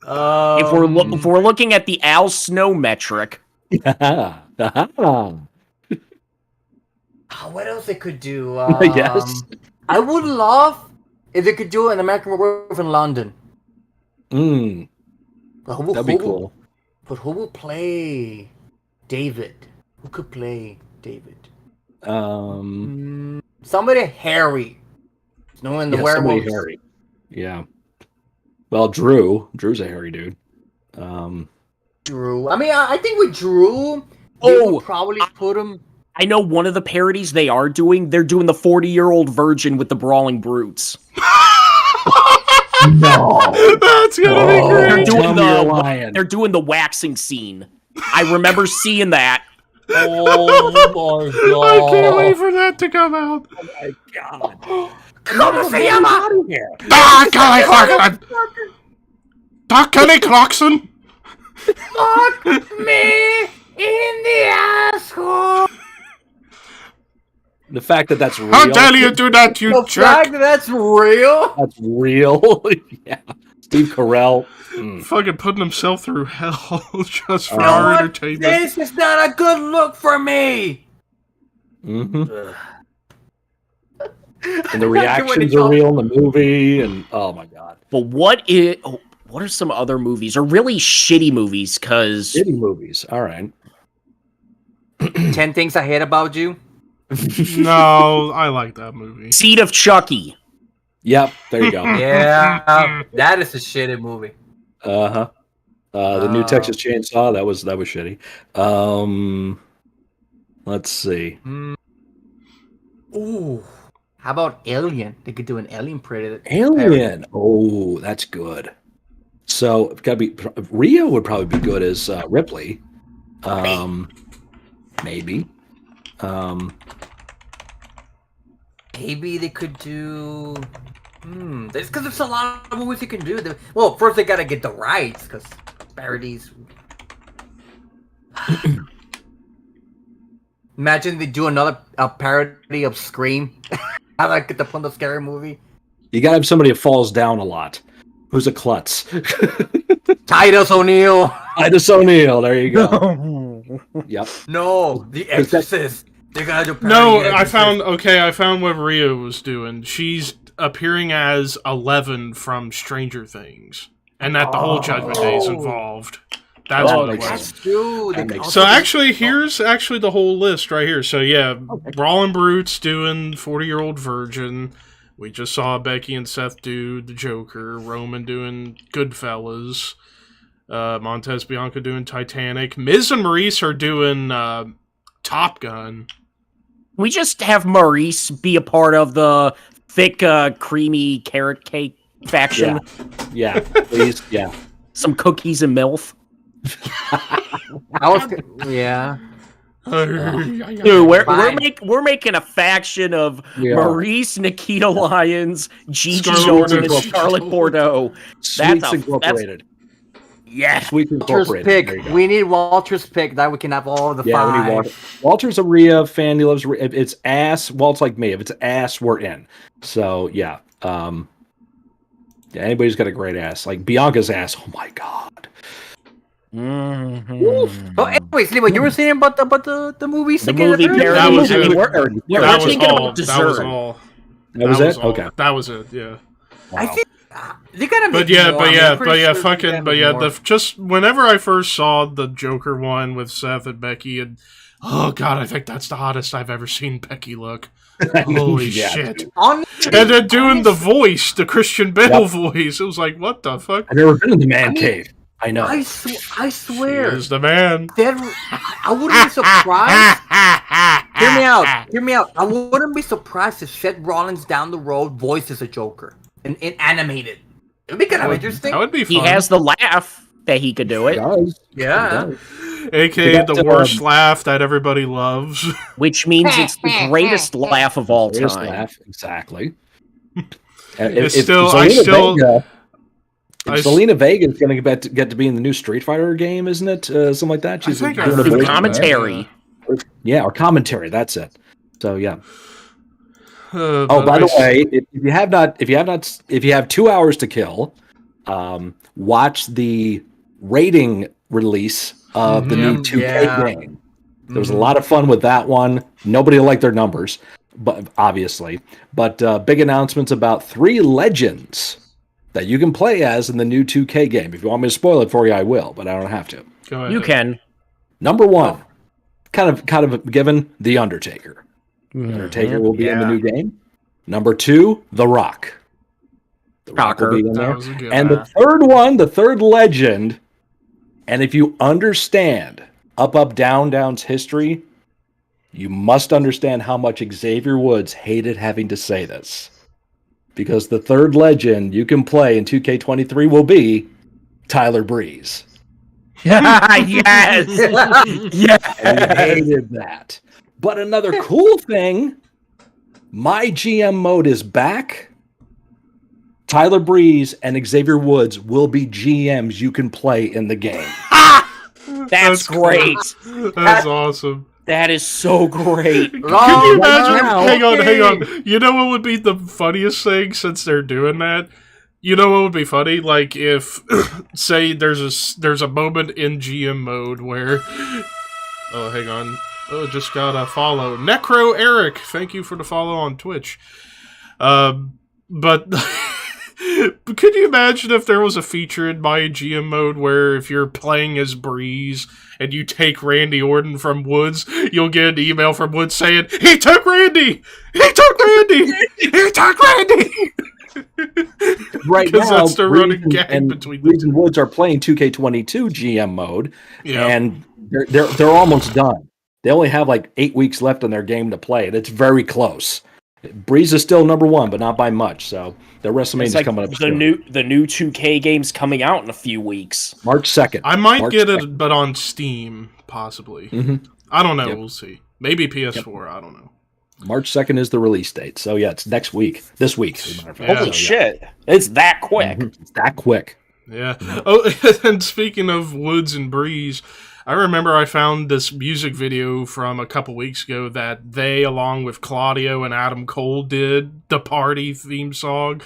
If we're looking at the Al Snow metric, What else they could do? Yes. I would love if they could do an American Werewolf in London. That'd be cool. But who will play David? Who could play David? Somebody hairy. Knowing the werewolf. Somebody hairy. Yeah. Well, Drew's a hairy dude. Drew. I mean, I think with Drew, they would probably put him. I know one of the parodies they are doing. They're doing the 40-year-old virgin with the Brawling Brutes. No. That's gonna be great. They're doing the waxing scene. I remember seeing that. Oh my god! I can't wait for that to come out. Oh my god. Come see him out of here! Kelly Clarkson! Kelly Clarkson! Fuck me in the asshole! The fact that that's real. How dare you do that, you The jerk! fact that that's real? That's real. Yeah. Steve Carell. Fucking putting himself through hell just for You know our what? entertainment. This is not a good look for me! Mm-hmm. And the reactions are real in the movie, and oh my god. But what are some other movies, or really shitty movies? Because Shitty movies. All right. 10 Things I Hate About You. No, I like that movie. Seed of Chucky. Yep, there you go. Yeah, that is a shitty movie. The new Texas Chainsaw, that was shitty. Let's see. Ooh, how about Alien? They could do an Alien Predator. Alien. Oh, that's good. So it's gotta be Rio would probably be good as Ripley. Maybe. Maybe they could do. Because there's a lot of movies you can do. Well, first they gotta get the rights, because parodies. Imagine they do a parody of Scream. I like it to put the scary movie. You gotta have somebody who falls down a lot. Who's a klutz? Titus O'Neil. Titus O'Neil. There you go. Yep. No, The Exorcist. They're gonna do parody No, of The Exorcist. I found what Rio was doing. She's appearing as 11 from Stranger Things, and that the whole Judgment Day is involved. That's what it was. That's true. So actually, here's the whole list right here. So yeah, Brawlin' Brutes doing 40-Year-Old Virgin. We just saw Becky and Seth do The Joker. Roman doing Goodfellas. Montez Bianca doing Titanic. Miz and Maurice are doing Top Gun. We just have Maurice be a part of the thick, creamy carrot cake faction. Yeah, please. Yeah. Some cookies and MILF. Yeah. Dude, we're making a faction of Maurice, Nikita Lyons, Gigi Dolan, and Charlotte Bordeaux. Sweets Incorporated. Yeah. Sweets Walter's pick. We need Walter's pick. That we can have all the five. Yeah, we need Walter. Walter's a Rhea fan. He loves Rhea. If it's ass, Walt's like me. If it's ass, we're in. So yeah. Anybody's got a great ass. Like Bianca's ass. Oh my god. Mm-hmm. Oh, anyways, Lee, what you were saying about the movie? The movie parody. That was it. We're thinking about dessert. That was all. That was it. Okay. That was it. Yeah. Wow. I think they gotta. But just whenever I first saw the Joker one with Seth and Becky, and oh god, I think that's the hottest I've ever seen Becky look. Holy shit! And then doing the voice, the Christian Bale voice, it was like, what the fuck? I've never been in the man cave. I know. I swear. He is the man. I wouldn't be surprised. Hear me out. I wouldn't be surprised if Seth Rollins down the road voices a Joker and animated. It would be kind of interesting. That would be fun. He has the laugh that he could do it. He does. Yeah. AKA the worst laugh that everybody loves. Which means it's the greatest laugh of all time. Laugh, exactly. Selena Vega is going to get to be in the new Street Fighter game, isn't it? Something like that. She's doing commentary. Yeah, or commentary. That's it. So yeah. By the way, if you have 2 hours to kill, watch the rating release of the new 2K game. There was a lot of fun with that one. Nobody liked their numbers, but obviously. But big announcements about 3 legends that you can play as in the new 2K game. If you want me to spoil it for you, I will, but I don't have to. Go ahead. You can. Number 1, kind of given, The Undertaker. The Undertaker will be in the new game. Number 2, The Rock. The Rock will be in there. And the third one, the third legend, and if you understand Up, Down, Down's history, you must understand how much Xavier Woods hated having to say this. Because the third legend you can play in 2K23 will be Tyler Breeze. Yes! Yes! And he hated that. But another cool thing, my GM mode is back. Tyler Breeze and Xavier Woods will be GMs you can play in the game. That's great. That's awesome. That is so great. Can you imagine? Hang on. You know what would be the funniest thing since they're doing that? You know what would be funny? Like if, say, there's a moment in GM mode where, oh, hang on. Oh, just got a follow. Necro Eric, thank you for the follow on Twitch. But could you imagine if there was a feature in my GM mode where if you're playing as Breeze and you take Randy Orton from Woods, you'll get an email from Woods saying, "He took Randy! He took Randy! He took Randy!" Right because now, that's the running Breeze gag and between Breeze them. and Woods are playing 2K22 GM mode, Yeah. and they're almost done. They only have like 8 weeks left in their game to play, and it's very close. Breeze is still number one, but not by much. So the WrestleMania is It's like coming up the soon. new 2K game's coming out in a few weeks. March 2nd. I might March get 2nd. it, but on Steam, possibly. Mhm. I don't know. Yep. We'll see. Maybe PS4. I don't know. March 2nd is the release date. So yeah, it's next week. This week. As a matter of fact. Yeah. Holy shit. It's that quick. Mhm. It's that quick. Yeah. Oh, and speaking of Woods and Breeze, I remember I found this music video from a couple weeks ago that they, along with Claudio and Adam Cole, did the party theme song.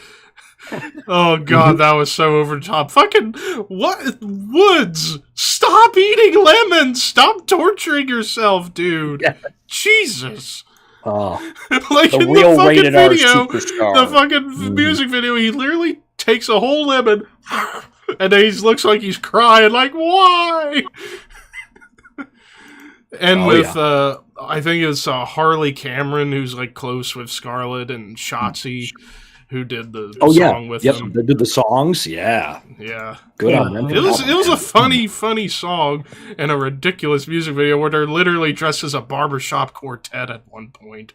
Oh god, that was so over the top. Fucking what? Woods, stop eating lemons. Stop torturing yourself, dude. Yeah. Jesus. Oh, Like The in real the fucking rated R video, superstar. the fucking music video, he literally takes a whole lemon and then he looks like he's crying, like, why? And with, I think it's Harley Cameron, who's like close with Scarlett, and Shotzi, who did the song with them. They did the songs. Yeah, Yeah. good on them. It was a funny song and a ridiculous music video where they're literally dressed as a barbershop quartet at one point.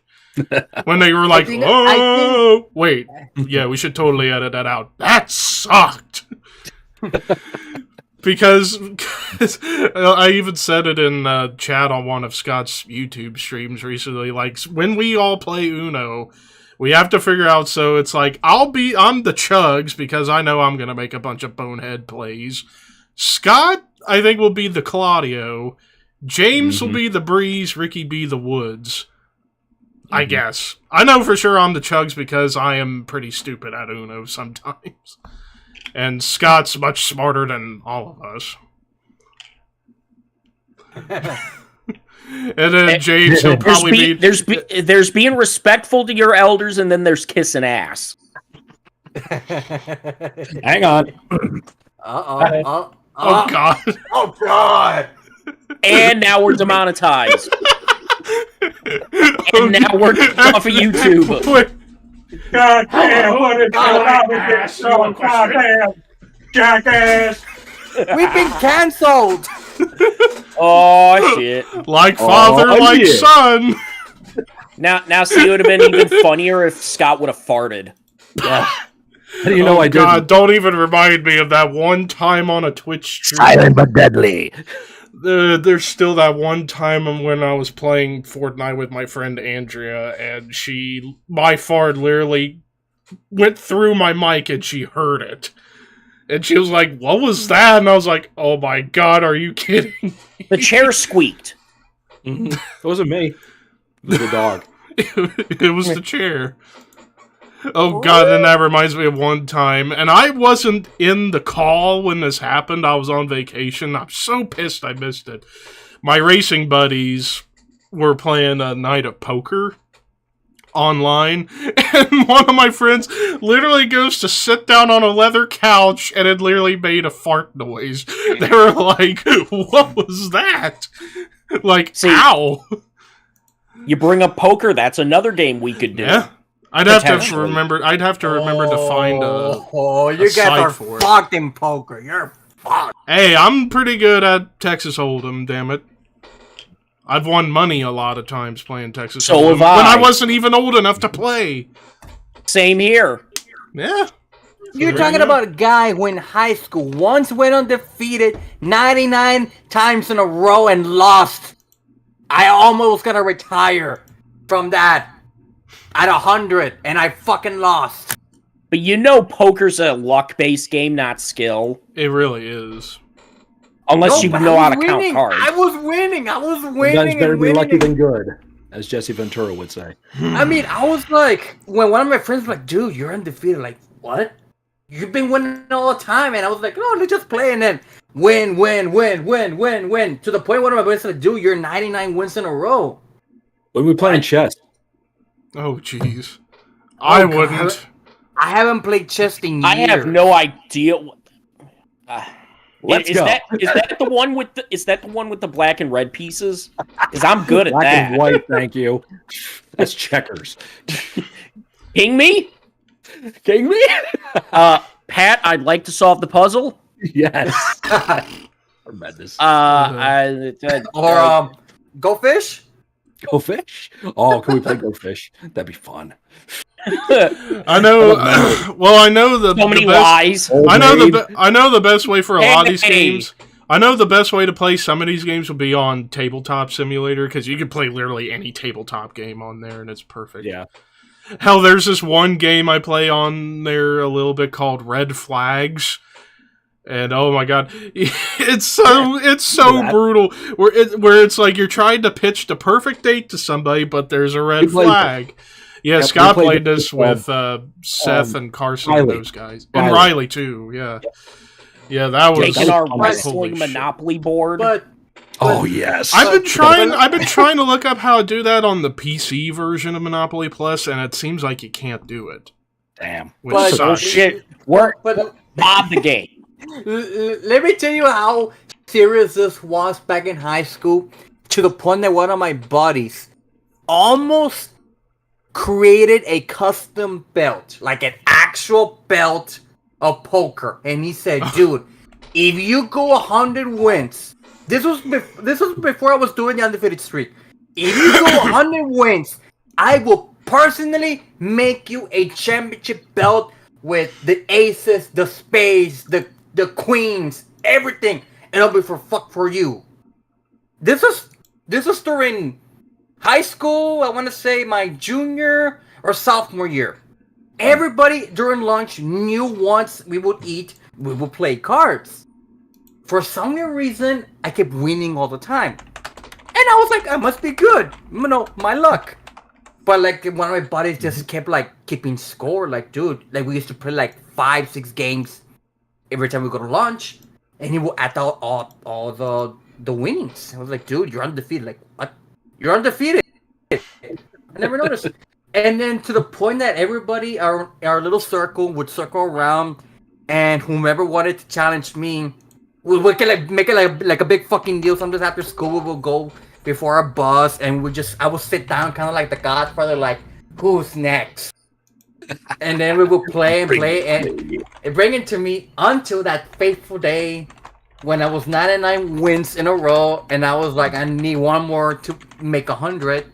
When they were like, oh, wait, yeah, we should totally edit that out. That sucked. Because I even said it in chat on one of Scott's YouTube streams recently. Like, when we all play Uno, we have to figure out, so it's like, I'm the Chugs, because I know I'm going to make a bunch of bonehead plays. Scott, I think, will be the Claudio. James will be the Breeze, Ricky be the Woods. I guess. I know for sure I'm the Chugs because I am pretty stupid at Uno sometimes. And Scott's much smarter than all of us. And then James will probably be... There's being respectful to your elders, and then there's kissing ass. Hang on. Oh, God. Oh, God. And now we're demonetized. And now we're off of YouTube. Wait. God damn, what is going on with this show? God damn, jackass. We've been canceled. Oh shit! Like father, like yeah. son. Now, see, it would have been even funnier if Scott would have farted. How do you know I did? God, don't even remind me of that one time on a Twitch stream. Silent but deadly. There's still that one time when I was playing Fortnite with my friend Andrea, and my fart literally went through my mic and she heard it. And she was like, what was that? And I was like, oh my God, are you kidding? The chair squeaked. It wasn't me. It was the dog. It was the chair. Oh God, and that reminds me of one time, and I wasn't in the call when this happened. I was on vacation. I'm so pissed I missed it. My racing buddies were playing a night of poker online, and one of my friends literally goes to sit down on a leather couch, and it literally made a fart noise. They were like, what was that? Like, See, ow. You bring up poker, that's another game we could do. Yeah. I'd have to Potentially. remember. I'd have to remember to find a. You site guys are for it. fucked in poker. You're fucked. Hey, I'm pretty good at Texas Hold'em. Damn it, I've won money a lot of times playing Texas So Hold'em have I. when I wasn't even old enough to play. Same here. Yeah, You're talking about a guy who in high school once went undefeated 99 times in a row and lost. I almost gotta retire from that at 100, and I fucking lost. But you know poker's a luck-based game, not skill. it really is. Unless you but know I how was to count winning. cards. I was winning. Sometimes better and be lucky winning. than good, as Jesse Ventura would say. I mean, I was like, when one of my friends was like, dude, you're undefeated. Like, what? You've been winning all the time. And I was like, no, let's just play. And then win. To the point where my buddy said, dude, you're 99 wins in a row. When we playing chess, Oh jeez, I God. wouldn't. I haven't played chess in years. I have no idea. Let's is go. Is that the one with the black and red pieces? Because I'm good at black that. and white, thank you. That's checkers. Ping me? Kidding me? Pat, I'd like to solve the puzzle. Yes. Tremendous. Or Go Fish? Go Fish? Oh, can we play Go Fish? That'd be fun. I know. Well, I know the So many the best, lies. I know the best way for a lot of these games. I know the best way to play some of these games would be on Tabletop Simulator, because you can play literally any tabletop game on there, and it's perfect. Yeah. Hell, there's this one game I play on there a little bit called Red Flags, and oh my god, it's so brutal. Where it's like you're trying to pitch the perfect date to somebody, but there's a red flag. Yeah, Yep, Scott played this with Seth and Carson Riley. and those guys, and Riley too. Yeah. Yeah, that was Taking our holy wrestling shit. Monopoly board. But Oh yes. I've been trying to look up how to do that on the PC version of Monopoly Plus, and it seems like you can't do it. Damn. Which But- sucks. Shit, but Bob the game. let me tell you how serious this was back in high school, to the point that one of my buddies almost created a custom belt, like an actual belt of poker. And he said, dude, if you go 100 wins, this was before I was doing the undefeated streak. If you go 100 wins, I will personally make you a championship belt with the aces, the spades, the queens, everything. And it'll be for you. This was during high school, I want to say my junior or sophomore year. Everybody during lunch knew once we would eat, we would play cards. For some weird reason, I kept winning all the time. And I was like, I must be good. You know, my luck. But like one of my buddies just kept like keeping score. Like, dude, like we used to play like 5-6 games every time we go to lunch. And he would add all the winnings. I was like, dude, you're undefeated. Like, what? You're undefeated. I never noticed. And then to the point that everybody, our little circle, would circle around, and whomever wanted to challenge me, we would make it like a big fucking deal. Sometimes after school, we would go before our bus, and I would sit down, kind of like the Godfather, like, who's next? And then we would play, and bring it to me until that fateful day when I was 99 wins in a row, and I was like, I need one more to make 100.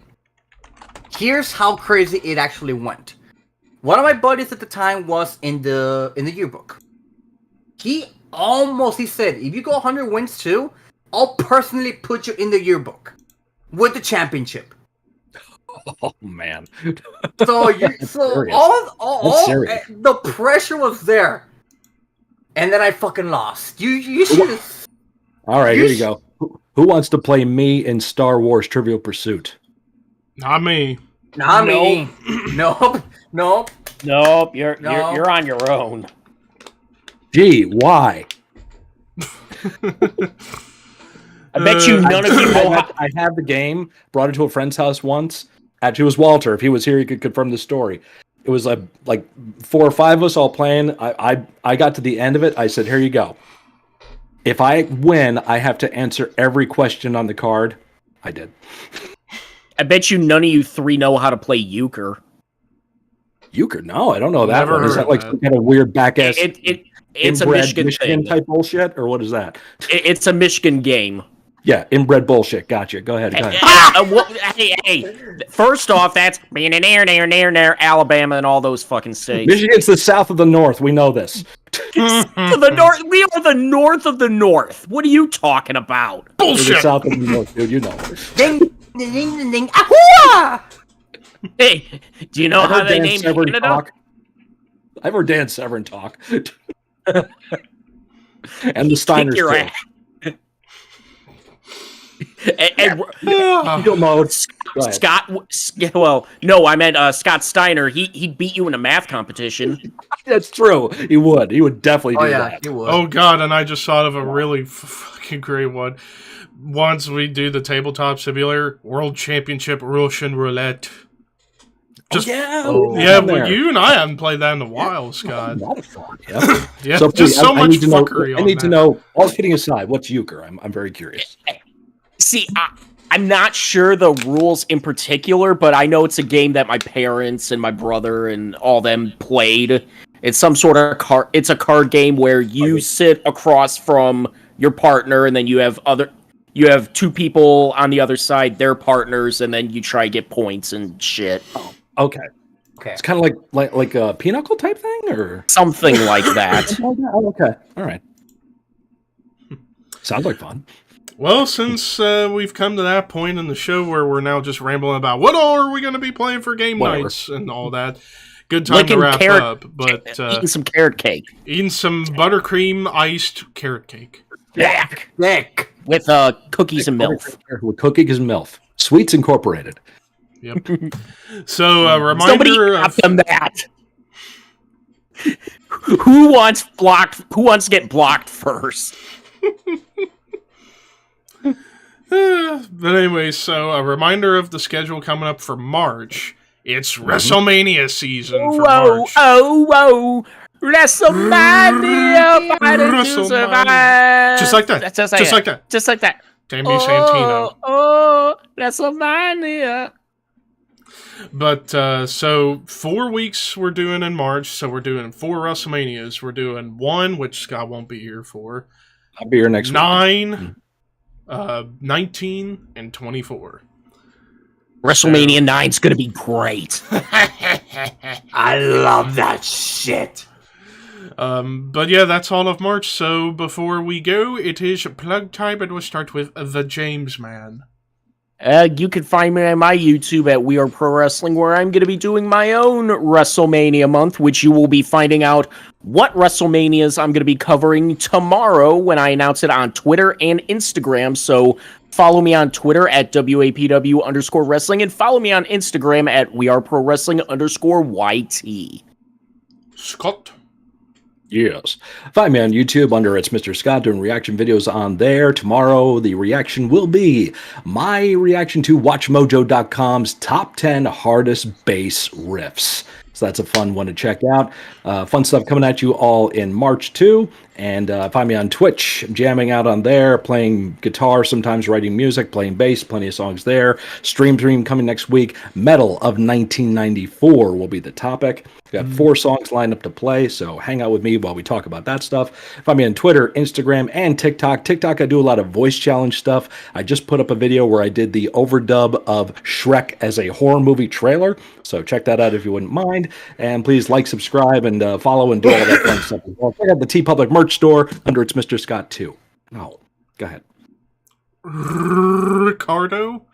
Here's how crazy it actually went. One of my buddies at the time was in the yearbook. He said, if you go 100 wins too, I'll personally put you in the yearbook with the championship. Oh man. So all serious. the pressure was there. And then I fucking lost. You should have. All right, here you go. Who wants to play me in Star Wars Trivial Pursuit? Not me. Not me. Nope. Nope, you're on your own. Gee, why? I bet you none of you know how. I have the game, brought it to a friend's house once. Actually, it was Walter. If he was here, he could confirm the story. It was like 4 or 5 of us all playing. I got to the end of it. I said, here you go. If I win, I have to answer every question on the card. I did. I bet you none of you three know how to play euchre. Euchre? No, I don't know that Never one. Is heard that like of some kind of weird back-ass It's a inbred Michigan thing. type bullshit? Or what is that? It's a Michigan game. Yeah, inbred bullshit. Gotcha. Go ahead. Hey, first off, that's near Alabama and all those fucking states. Michigan's the south of the north. We know this. The north. We are the north of the north. What are you talking about? We're Bullshit. the south of the north, dude. You know. Ding, ding, ding, ding. Ahua! Hey, do you know how they named Canada? talk. I've heard Dan Severn talk. And the Steiners Kick your too. ass. And Eagle mode. Go ahead. Scott, well, no, I meant Scott Steiner. He'd beat you in a math competition. That's true. He would. He would definitely do Oh yeah, that. you would. Oh god, and I just thought of a really fucking great one. Once we do the tabletop simulator, World Championship Russian Roulette. Just yeah, but you and I haven't played that in a while, Scott. A lot of fun. Yeah. Yeah, So, just so much I fuckery. need to know. All kidding aside, what's euchre? I'm very curious. See, I'm not sure the rules in particular, but I know it's a game that my parents and my brother and all them played. It's some sort of it's a card game where you sit across from your partner, and then you have two people on the other side, their partners, and then you try to get points and shit. Oh, okay. It's kind of like a pinochle type thing, or something like that. Oh, okay, all right. Sounds like fun. Well, since we've come to that point in the show where we're now just rambling about what all are we going to be playing for game nights and all that, good time to wrap up. But eating some carrot cake. Eating some buttercream iced carrot cake. Thick. With cookies and milk. With cookies and milk. Sweets Incorporated. Yep. So a reminder Somebody of them that. Who wants to get blocked first? But anyway, so a reminder of the schedule coming up for March. It's WrestleMania season for March. Whoa. WrestleMania! WrestleMania! Just like that. Just like that. Jamie Santino. Oh, WrestleMania! But, so 4 weeks we're doing in March, so we're doing 4 WrestleManias. We're doing 1, which Scott won't be here for. I'll be here next 9, 19, and 24. WrestleMania 9's gonna be great. I love that shit. But yeah, that's all of March, so before we go, it is plug time, and we'll start with The James Man. You can find me on my YouTube at We Are Pro Wrestling, where I'm going to be doing my own WrestleMania month, which you will be finding out what WrestleManias I'm going to be covering tomorrow when I announce it on Twitter and Instagram. So follow me on Twitter at WAPW_wrestling and follow me on Instagram at We Are Pro Wrestling _YT. Scott. Yes. Find me on YouTube under It's Mr. Scott, doing reaction videos on there. Tomorrow, the reaction will be my reaction to WatchMojo.com's top 10 hardest bass riffs. So that's a fun one to check out. Fun stuff coming at you all in March, too. And find me on Twitch, jamming out on there, playing guitar, sometimes writing music, playing bass, plenty of songs there. Stream coming next week. Metal of 1994 will be the topic. We've got 4 songs lined up to play, so hang out with me while we talk about that stuff. Find me on Twitter, Instagram, and TikTok. TikTok, I do a lot of voice challenge stuff. I just put up a video where I did the overdub of Shrek as a horror movie trailer, so check that out if you wouldn't mind. And please like, subscribe, and follow and do all that fun stuff as well. Check out the TeePublic merch store under It's Mr. Scott 2. Oh, go ahead. Ricardo?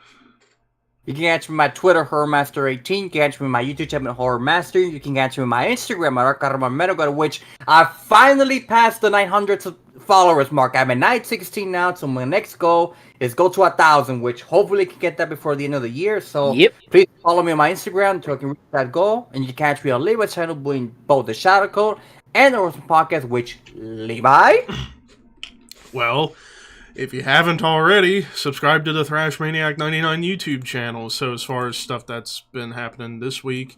You can catch me on my Twitter, HorrorMaster18. You can catch me on my YouTube channel, Horror Master. You can catch me on my Instagram, Ricardo, which I finally passed the 900 followers mark. I'm at 916 now, so my next goal is go to 1,000, which hopefully can get that before the end of the year. So please follow me on my Instagram so I can reach that goal. And you can catch me on Levi's channel doing both the Shadow Kvlt and the Orson podcast, which Levi. Well, if you haven't already, subscribe to the Thrash Maniac 99 YouTube channel. So as far as stuff that's been happening this week,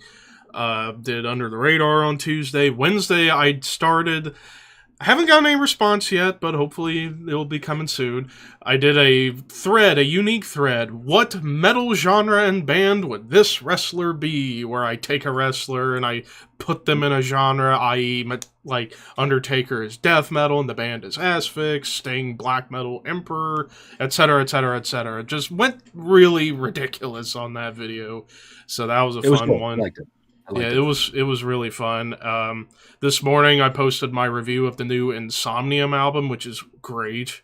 did Under the Radar on Tuesday. Wednesday, I started... I haven't gotten any response yet, but hopefully it'll be coming soon. I did a unique thread. What metal genre and band would this wrestler be? Where I take a wrestler and I put them in a genre, i.e. like Undertaker is death metal and the band is Asphyx, Sting black metal, Emperor, etc., etc., etc. Just went really ridiculous on that video. So that was a fun one. I liked it. It was really fun. This morning I posted my review of the new Insomnium album, which is great.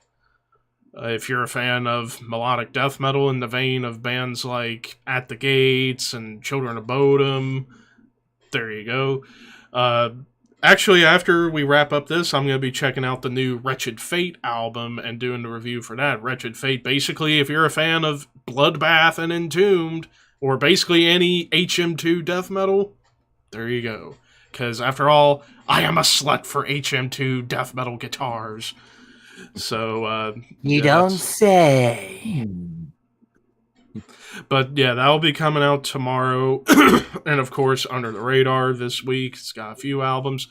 If you're a fan of melodic death metal in the vein of bands like At the Gates and Children of Bodom, there you go. Actually, after we wrap up this, I'm going to be checking out the new Wretched Fate album and doing the review for that. Wretched Fate, basically, if you're a fan of Bloodbath and Entombed, or basically any HM2 death metal, there you go. Because after all, I am a slut for HM2 death metal guitars. So, you don't say. But yeah, that'll be coming out tomorrow. And of course, Under the Radar this week. It's got a few albums.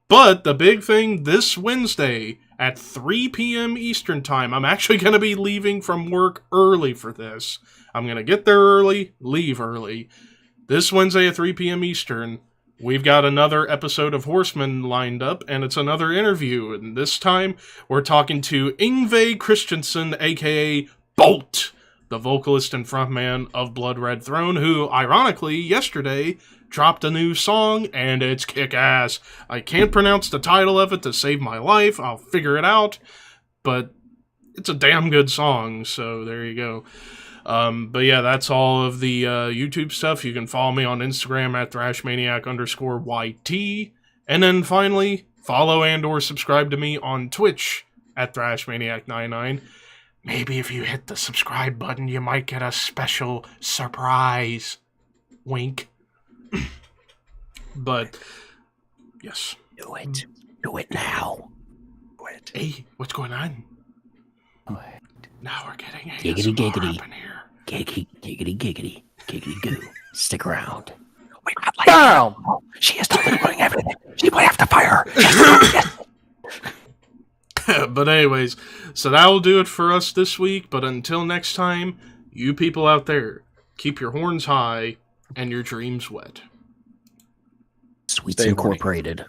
But the big thing this Wednesday at 3 p.m. Eastern Time, I'm actually going to be leaving from work early for this. I'm going to get there early, leave early. This Wednesday at 3 p.m. Eastern, we've got another episode of Horsemen lined up, and it's another interview. And this time, we're talking to Yngve Christensen, a.k.a. Bolt, the vocalist and frontman of Blood Red Throne, who, ironically, yesterday dropped a new song, and it's kick-ass. I can't pronounce the title of it to save my life. I'll figure it out. But it's a damn good song, so there you go. But yeah, that's all of the YouTube stuff. You can follow me on Instagram at thrashmaniac_YT. And then finally, follow and or subscribe to me on Twitch at thrashmaniac99. Maybe if you hit the subscribe button, you might get a special surprise. Wink. But, yes. Do it. Do it now. Do it. Hey, what's going on? Do it. Now we're getting Giggity, ASMR giggity. up in here. Giggity, giggity, giggity. Giggity goo. Stick around. Wait, Bam! she is totally doing everything. She might have to fire. But anyways, so that will do it for us this week. But until next time, you people out there, keep your horns high and your dreams wet. Sweets Stay horny. Incorporated.